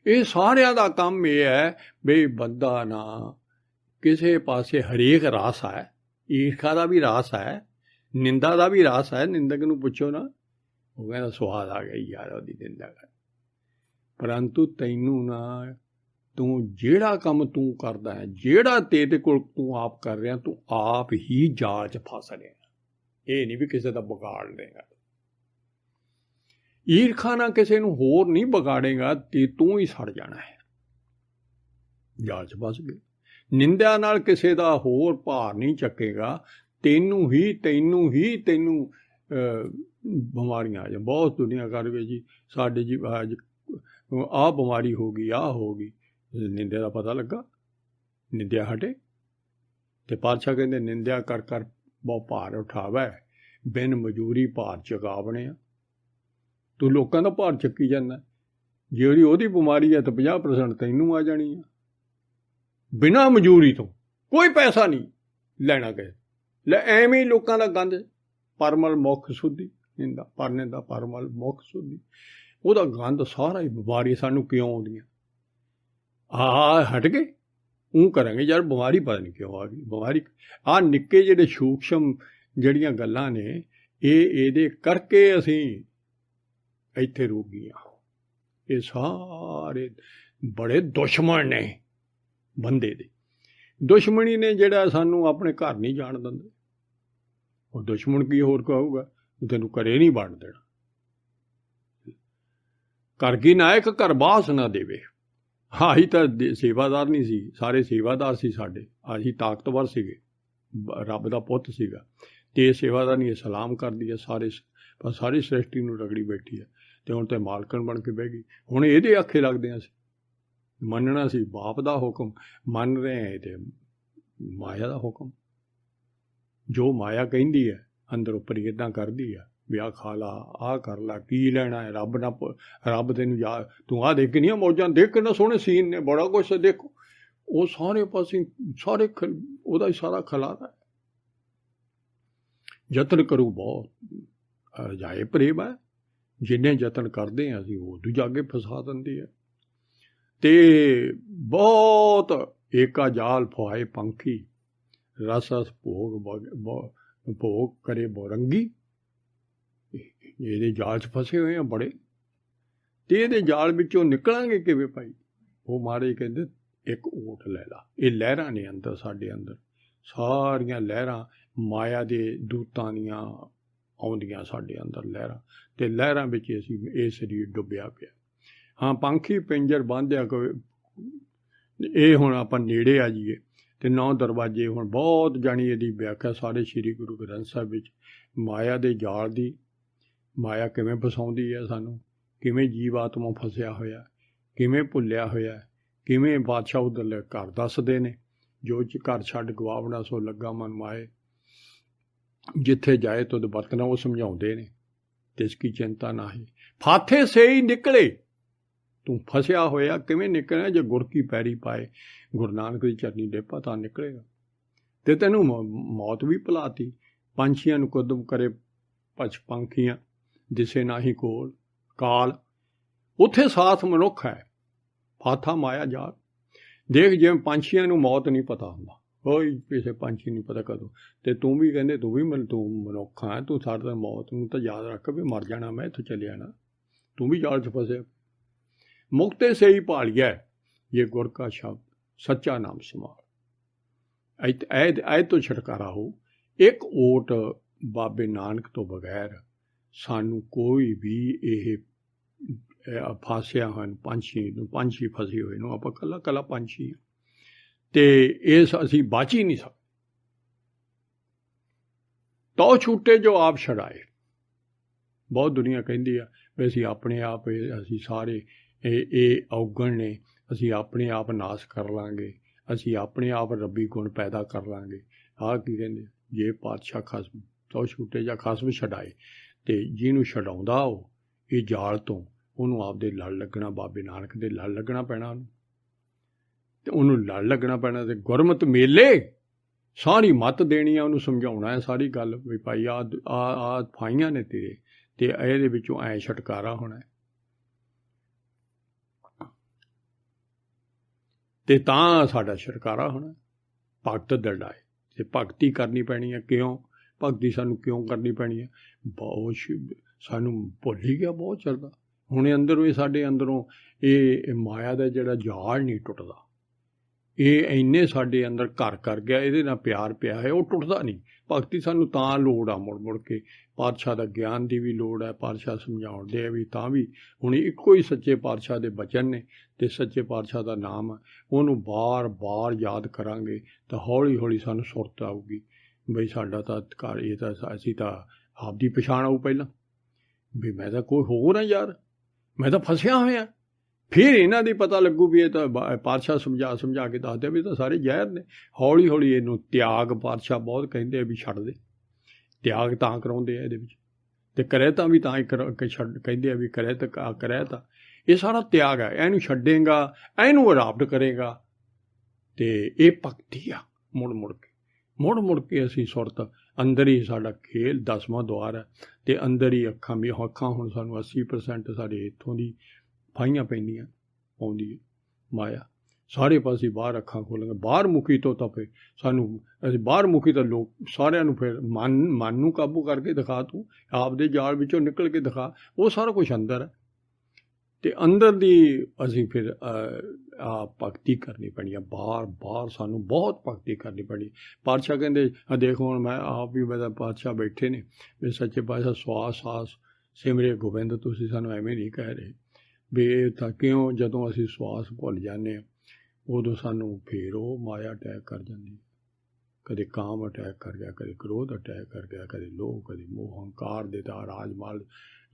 ये सारिया दा काम यह है बई बंदा ना किसी पासे हरेक रास है। ईर्खा का भी रास है, निंदा का भी रास है। निंदक नूं पुछो ना, वो कहना स्वाद आ गया यार ओहदी निंदा कर, परंतु तैनू ना तू जेड़ा काम तू करदा है, जेड़ा तेरे कोल तू आप कर रहा, तू आप ही जाल च फस रहा, ये नहीं भी किसी का बिगाड़ लेगा। ईर्खा ना किसी नूं होर नहीं बिगाड़ेगा ते तू ही सड़ जाना है, जाल च फस गए। निंदा नाल किसी का होर भार नहीं चकेगा, तेनू ही बीमारियां आ जाए। बहुत दुनिया कर वे जी साडे जी आज आ बीमारी हो गई, आ हो गई, निंदे का पता लगा, निंदया हटे। तो पातशाह कहते निंदया कर कर बहुत भार उठावे, बिन मजूरी भार चुकावने। तू लोगों का भार चुकी जाना, जेड़ी ओहदी बीमारी है तो 50% तैनू आ जानी है, बिना मजूरी तो कोई पैसा नहीं लेना कहे ले, एवें ही लोगों का गंद। परमल मुख शुद्धि निंदा, पर निंदा परमल मुख शुद्धि, ਉਹਦਾ गंद सारा ही बीमारी सानू क्यों आउंदियां हट गए ऊँ करांगे यार, बीमारी पता नहीं क्यों आ गई। बीमारी आ निक्के जिहड़े सूक्ष्म जिहड़ियां गल्लां ने, ये करके असीं इत्थे रोगी हाँ। ये सारे बड़े दुश्मन ने बंदे दे। दुश्मनी ने जिहड़ा सानू अपने घर नहीं जाण दिंदे, वो दुश्मन की होर कहूगा, तैनू घरे नहीं वड़ देना। घर की नायक घर बास ना देवे। असीं तां सेवादार नहीं सी, सारे सेवादार सी साडे, असीं ताकतवर सीगे, रब दा पुੱਤ सीगा, ते सेवादार नहीं सलाम करदी है सारे, पर सारी सृष्टि नूं रगड़ी बैठी है। ते हुण ते मालकन बन के बह गई। हुण इहदे आखे लगदे असीं, मनना सी बाप दा हुक्म, मन रहे हैं ते माया दा हुक्म। जो माया कहिंदी है अंदर उपर इदां करदी है भी आ खा ला, आ कर ला, की लैना है। रब ना, रब तेन याद, तू आ देख नहीं मौजां देख, कितना सोहणे सीन ने, बड़ा कुछ देखो। वो सारे पासे सारे ओहदा ही सारा खलारा है। यतन करो बहुत अजाए प्रेम है, जिन्हें यतन करते हैं असीं उदू जाके फसा दिंदी है। ते बहुत एका जाल फुआए पंखी, रस रस भोग करे बोरंगी। ये जाल च फसे हुए हैं बड़े, तो ये जाल विचों निकलांगे किवें भाई। वो महाराज कहते एक ओट लै ला। ये लहरां ने अंदर साडे अंदर सारियां लहरां माया दे दूतां दियां आउंदियां साडे अंदर लहरां, ते लहरां विच असीं ये शरीर डुੱਬਿਆ पिया। हाँ पंखी पिंजर बांधिया कोई ये हुण आपां नेड़े आ जाइए ते 9 दरवाजे हुण बहुत जानी इहदी व्याख्या सारे श्री गुरु ग्रंथ साहिब विच माया दे जाल दी, माया किवें फसाउंदी है सानूं, किवें जीव आत्मा फसिया होया, किवें भुल्लिया होया, किवें बादशाह उधरले घर दसदे ने जो घर छड्ड गवावना सो लग्गा मन माए, जिथे जाए तुद बरतना वो समझाउंदे ने, तिसकी चिंता नाही फाथे से ही निकले। तू फसिया होया किवें निकलना, जे गुर की पैरी पाए गुरु नानक दी चरनी डेपा तां निकलेगा। ते तैनूं मौत भी भुलाती, पंछियां नूं कुदम करे पछ पंखियां दिसे नाही कोल काल, उत्थे साथ मनुख है फाथा माया जाल। देख जिवें पंछियां नूं मौत नहीं पता हुंदा, कोई किसी पंछी नहीं पता कदों, ते तू भी कहंदे तू मनुख है, तू सारा दिन मौत नूं तां याद रख भी मर जाना, मैं इत्थों चले जाना, तू भी जाल च फसे। मुक्ते से ही भालिया ये गुर का शब्द सच्चा नाम समाल। ऐ तो छुटकारा हो। एक ओट बाबे नानक तो बगैर सानू कोई भी ये फासिया हैं पंछी फसे हुए नूं आपां कला कला पंछी ते इस असीं बच ही नहीं सकते। तो छूटे जो आप छड़ाए। बहुत दुनिया कहती है भी असीं अपने आप असीं सारे ये औगण ने, असीं अपने आप नाश कर लांगे, असीं अपने आप रब्बी गुण पैदा कर लांगे। आह की कहंदे जे पातशाह खसम तो छूटे जा खसम छड़ाए, तो जिन्हों छड़ाउंदा हो ये जाल तो उन्होंने आपदे लड़ लगना, बाबे नानक दे लड़ लगना पैना, उन्होंने लड़ लगना पैना। तो गुरमत मेले सारी मत देनी है, उन्होंने समझाउणा है सारी गल भी भाई आ फाइयां ने तेरे ते इहदे विचों ऐ छुटकारा होना है। ते तां साडा छुटकारा होना। भगत दड़ाए ते भगती करनी पैनी है। क्यों भगती सानू क्यों करनी पैनी है? बहुत सानू भुल ही गया बहुत चलदा। हुणे अंदरों ये साडे अंदरों ये माया दा जिहड़ा जाल नहीं टुटदा, ये इन्ने साडे अंदर घर कर गया, इहदे नाल प्यार पिया है, वो टुटदा नहीं। भगती सानू तां लोड़ आ मुड़ मुड़ के, पातशाह दा ज्ञान दी भी लोड़ है, पातशाह समझाउण दे भी तां भी हुण इक्को ही सच्चे पातशाह दे बचन ने ते सच्चे पातशाह दा नाम है, उहनूं बार बार याद करांगे तो हौली हौली सानू सुरत आऊगी बई साडा तां घर ये तां असीं तां आपदी पछाण आऊ पहिलां भी मैं तां कोई होर हां यार, मैं तां फसिया होया। फिर इन्हां दी पता लगू भी ये तां पातशाह समझा समझा के दसदे भी तां सारे जहर ने। हौली हौली इहनूं त्याग पातशाह बहुत कहंदे भी छड्ड दे, त्याग तां कराउंदे आ इहदे विच, ते करैता भी तां कहंदे आ भी करैता ये सारा त्याग है। इहनूं छड्डेगा, इहनूं अडाप्ट करेगा ते ये भगती आ। मुड़ मुड़ के असीं सुरत अंदर ही साडा खेल 10वां द्वार है, ते अंदर ही अखां भी अखां हुण सानूं 80% साडे इत्थों दी फाइयां पैंदियां आउंदी है माया सारे पासे बाहर अखां खोलांगे। बाहर मुखी तो फिर सानू असीं बाहर मुखी तो लोग सारिਆਂ ਨੂੰ फिर मन नूं काबू करके दिखा, तू आपदे जाल विचों निकल के दिखा, वो सारा कुछ अंदर है। ते अंदर दी असीं फिर भगती करनी पैनी है, बार बार सानू बहुत भगती करनी पैनी। पातशाह कहंदे देखो हुण मैं आप भी मतलब पातशाह बैठे ने भी सच्चे पातशाह स्वास आस सिमरे गोबिंद, तुसीं सानू एवें नहीं कह रहे भी तां क्यों जदों असीं स्वास भुल जाने उदों सानू फिर वो माया अटैक कर जाती। कदे काम अटैक कर गया, कदे क्रोध अटैक कर गया, कदे लोभ, कदे मोह, हंकार देता राजमाल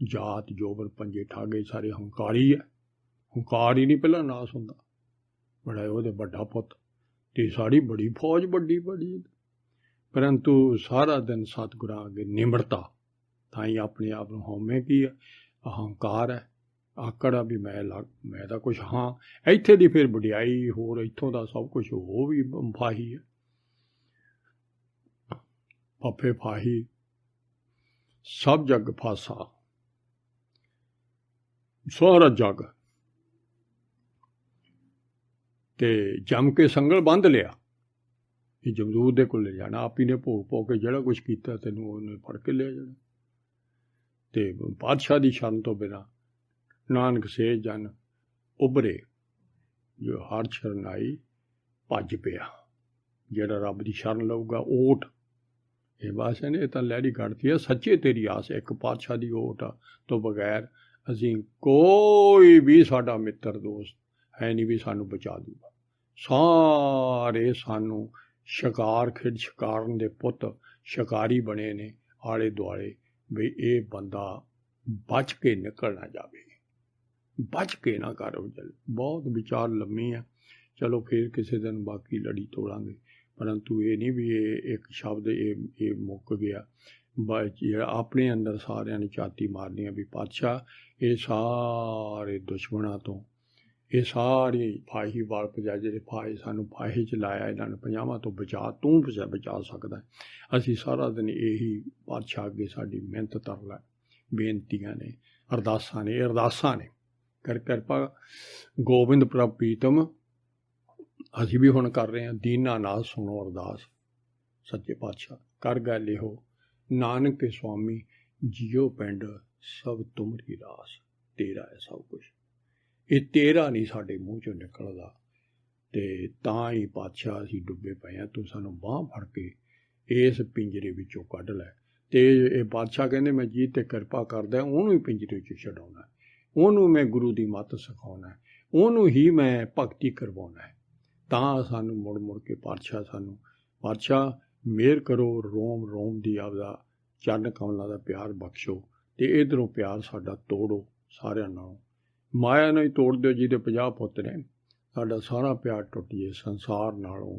जात जोबर पंजे ठागे सारे हंकारी है। हंकार ही नहीं पहला नाश होंदा, बड़ा वो बड़ा पुत ते सारी बड़ी फौज बड़ी बड़ी, परंतु सारा दिन सतगुरां अगे निमरता ताई अपने आप नूं हौमे की है, अहंकार है, आकड़ा भी मैं तो कुछ हाँ। इत्थे दी फिर वडियाई होर इत्थों दा सब कुछ वो भी फाही है, फफे फाही सब जग फासा सारा जग ते जम के संगल बंध लिया। ये जमदूत दे कोल ले जाना, आप ही ने भोग पो के जिहड़ा कुछ कीता तैनूं उहने फड़ के ले जाना। ते पातशाह दी शरण तो बिना नानक से जन उभरे जो हर शरनाई भज पिया, ਜਿਹੜਾ ਰੱਬ ਦੀ ਸ਼ਰਨ ਲਊਗਾ ਓਟ। ਇਹ ਬਾਸ਼ਾ ਨੇ ਇਹ ਤਾਂ ਲਹਿਰੀ ਕੱਢਤੀ ਆ, ਸੱਚੇ ਤੇਰੀ ਆਸ ਇੱਕ ਪਾਤਸ਼ਾਹ ਦੀ ਓਟ ਤੋਂ ਬਗੈਰ ਅਸੀਂ ਕੋਈ ਵੀ ਸਾਡਾ ਮਿੱਤਰ ਦੋਸਤ ਹੈ ਨਹੀਂ ਵੀ ਸਾਨੂੰ ਬਚਾ ਦੂਗਾ। ਸਾਰੇ ਸਾਨੂੰ ਸ਼ਿਕਾਰ ਖਿੱਡ ਸ਼ਿਕਾਰਨ ਦੇ ਪੁੱਤ ਸ਼ਿਕਾਰੀ ਬਣੇ ਨੇ ਆਲੇ ਦੁਆਲੇ, ਵੀ ਇਹ ਬੰਦਾ ਬਚ ਕੇ ਨਿਕਲ ਨਾ ਜਾਵੇ, ਬਚ ਕੇ ਨਾ ਕਰ ਉਜਲ। ਬਹੁਤ ਵਿਚਾਰ ਲੰਮੀ ਆ, ਚਲੋ ਫਿਰ ਕਿਸੇ ਦਿਨ ਬਾਕੀ ਲੜੀ ਤੋੜਾਂਗੇ। ਪਰੰਤੂ ਇਹ ਨਹੀਂ ਵੀ ਇਹ ਇੱਕ ਸ਼ਬਦ ਇਹ ਮੁੱਕ ਗਿਆ। ਆਪਣੇ ਅੰਦਰ ਸਾਰਿਆਂ ਨੇ ਝਾਤੀ ਮਾਰਨੀ ਆ ਵੀ ਪਾਤਸ਼ਾਹ ਇਹ ਸਾਰੇ ਦੁਸ਼ਮਣਾਂ ਤੋਂ, ਇਹ ਸਾਰੀ ਫਾਹੀ ਵਾਲ ਪਜਾ ਜਿਹੜੇ ਫਾਹੇ ਸਾਨੂੰ ਫਾਹੇ 'ਚ ਲਾਇਆ ਇਹਨਾਂ ਨੂੰ 50 ਤੋਂ ਬਚਾ, ਤੂੰ ਬਚਾ ਸਕਦਾ। ਅਸੀਂ ਸਾਰਾ ਦਿਨ ਇਹੀ ਪਾਤਸ਼ਾਹ ਅੱਗੇ ਸਾਡੀ ਮਿਹਨਤ ਤਰਲਾ ਬੇਨਤੀਆਂ ਨੇ, ਅਰਦਾਸਾਂ ਨੇ, ਅਰਦਾਸਾਂ ਨੇ। ਕਰ ਕਿਰਪਾ ਗੋਬਿੰਦ ਪ੍ਰਭ ਪ੍ਰੀਤਮ ਅਸੀਂ ਵੀ ਹੁਣ ਕਰ ਰਹੇ ਹਾਂ। ਦੀਨਾ ਨਾਲ ਸੁਣੋ ਅਰਦਾਸ, ਸੱਚੇ ਪਾਤਸ਼ਾਹ ਕਰ ਗੱਲ ਇਹੋ, ਨਾਨਕ ਕੇ ਸੁਆਮੀ ਜੀਓ ਪਿੰਡ ਸਭ ਤੁਮਰੀ ਰਾਸ, ਤੇਰਾ ਹੈ ਸਭ ਕੁਛ। ਇਹ ਤੇਰਾ ਨਹੀਂ ਸਾਡੇ ਮੂੰਹ 'ਚੋਂ ਨਿਕਲਦਾ, ਅਤੇ ਤਾਂ ਹੀ ਪਾਤਸ਼ਾਹ ਅਸੀਂ ਡੁੱਬੇ ਪਏ ਹਾਂ। ਤੂੰ ਸਾਨੂੰ ਬਾਂਹ ਫੜ ਕੇ ਇਸ ਪਿੰਜਰੇ ਵਿੱਚੋਂ ਕੱਢ ਲੈ। ਅਤੇ ਇਹ ਪਾਤਸ਼ਾਹ ਕਹਿੰਦੇ ਮੈਂ ਜੀ 'ਤੇ ਕਿਰਪਾ ਕਰਦਾ, ਉਹਨੂੰ ਹੀ ਪਿੰਜਰੇ 'ਚ ਛਡਾਉਣਾ, ਉਹਨੂੰ ਮੈਂ ਗੁਰੂ ਦੀ ਮੱਤ ਸਿਖਾਉਣਾ, ਉਹਨੂੰ ਹੀ ਮੈਂ ਭਗਤੀ ਕਰਵਾਉਣਾ। ਤਾਂ ਸਾਨੂੰ ਮੁੜ ਮੁੜ ਕੇ ਪਾਤਸ਼ਾਹ ਸਾਨੂੰ, ਪਾਤਸ਼ਾਹ ਮਿਹਰ ਕਰੋ, ਰੋਮ ਰੋਮ ਦੀ ਆਪਦਾ ਚਰਨ ਕਮਲਾਂ ਦਾ ਪਿਆਰ ਬਖਸ਼ੋ, ਅਤੇ ਇੱਧਰੋਂ ਪਿਆਰ ਸਾਡਾ ਤੋੜੋ ਸਾਰਿਆਂ ਨਾਲੋਂ। ਮਾਇਆ ਨਾਲ ਹੀ ਤੋੜ ਦਿਓ, ਜਿਹਦੇ 50 ਪੁੱਤ ਨੇ, ਸਾਡਾ ਸਾਰਾ ਪਿਆਰ ਟੁੱਟ ਜੇ ਸੰਸਾਰ ਨਾਲੋਂ,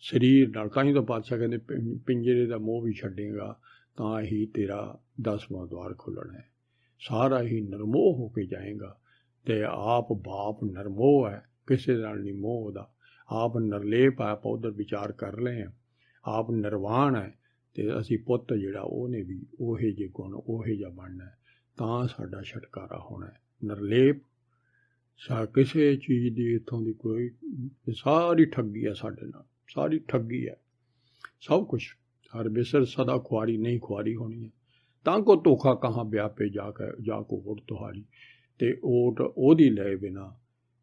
ਸਰੀਰ ਨਾਲ। ਤਾਂ ਹੀ ਤਾਂ ਪਾਤਸ਼ਾਹ ਕਹਿੰਦੇ ਪਿੰਜਰੇ ਦਾ ਮੋਹ ਵੀ ਛੱਡੇਗਾ ਤਾਂ ਹੀ ਤੇਰਾ 10ਵਾਂ ਦੁਆਰ ਖੁੱਲ੍ਹਣਾ ਹੈ। ਸਾਰਾ ਹੀ ਨਿਰਮੋਹ ਹੋ ਕੇ ਜਾਏਗਾ। ਅਤੇ ਆਪ ਬਾਪ ਨਿਰਮੋਹ ਹੈ, ਕਿਸੇ ਨਾਲ ਨਹੀਂ ਮੋਹ ਉਹਦਾ। ਆਪ ਨਿਰਲੇਪ ਹੈ, ਆਪਾਂ ਉੱਧਰ ਵਿਚਾਰ ਕਰ ਲਏ ਹਾਂ। ਆਪ ਨਿਰਵਾਣ ਹੈ, ਅਤੇ ਅਸੀਂ ਪੁੱਤ ਜਿਹੜਾ ਉਹਨੇ ਵੀ ਉਹੇ ਜਿਹੇ ਗੁਣ ਉਹੇ ਜਿਹਾ ਬਣਨਾ, ਤਾਂ ਸਾਡਾ ਛੁਟਕਾਰਾ ਹੋਣਾ। ਨਿਰਲੇਪ ਕਿਸੇ ਚੀਜ਼ ਦੀ ਇੱਥੋਂ ਦੀ ਕੋਈ, ਸਾਰੀ ਠੱਗੀ ਹੈ ਸਾਡੇ ਨਾਲ, ਸਾਰੀ ਠੱਗੀ ਹੈ ਸਭ ਕੁਛ। ਹਰ ਬਿਸਰ ਸਦਾ ਖੁਆਰੀ ਨਹੀਂ ਖੁਆਰੀ ਹੋਣੀ ਹੈ। ਤਾਂ ਕੋ ਧੋਖਾ ਕਹਾਂ ਵਿਆਹ ਪੇ ਜਾ ਕੋ ਓਟ ਤੁਹਾਰੀ, ਅਤੇ ਓਟ ਉਹਦੀ ਲਏ ਬਿਨਾਂ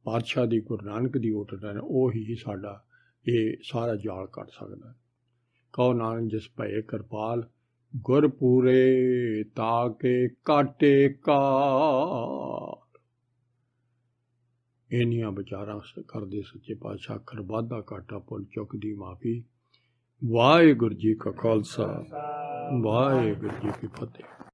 ਪਾਤਸ਼ਾਹ ਦੀ, ਗੁਰੂ ਨਾਨਕ ਦੀ ਓਟ ਲੈਣ, ਉਹੀ ਸਾਡਾ ਇਹ ਸਾਰਾ ਜਾਲ ਕੱਢ ਸਕਦਾ। ਕਹੋ ਨਾਨਕ ਜਿਸ ਭਏ ਕਿਰਪਾਲ, ਗੁਰ ਪੂਰੇ ਤਾਕੇ ਕਾਟੇ ਕਾਲ। ਇੰਨੀਆਂ ਵਿਚਾਰਾਂ ਕਰਦੇ ਸੱਚੇ ਪਾਤਸ਼ਾਹ, ਅੱਖਰ ਵਾਧਾ ਘਾਟਾ ਭੁੱਲ ਚੁੱਕ ਦੀ ਮਾਫੀ। ਵਾਹਿਗੁਰੂ ਜੀ ਕਾ ਖਾਲਸਾ, ਵਾਹਿਗੁਰੂ ਜੀ ਕੀ ਫਤਿਹ।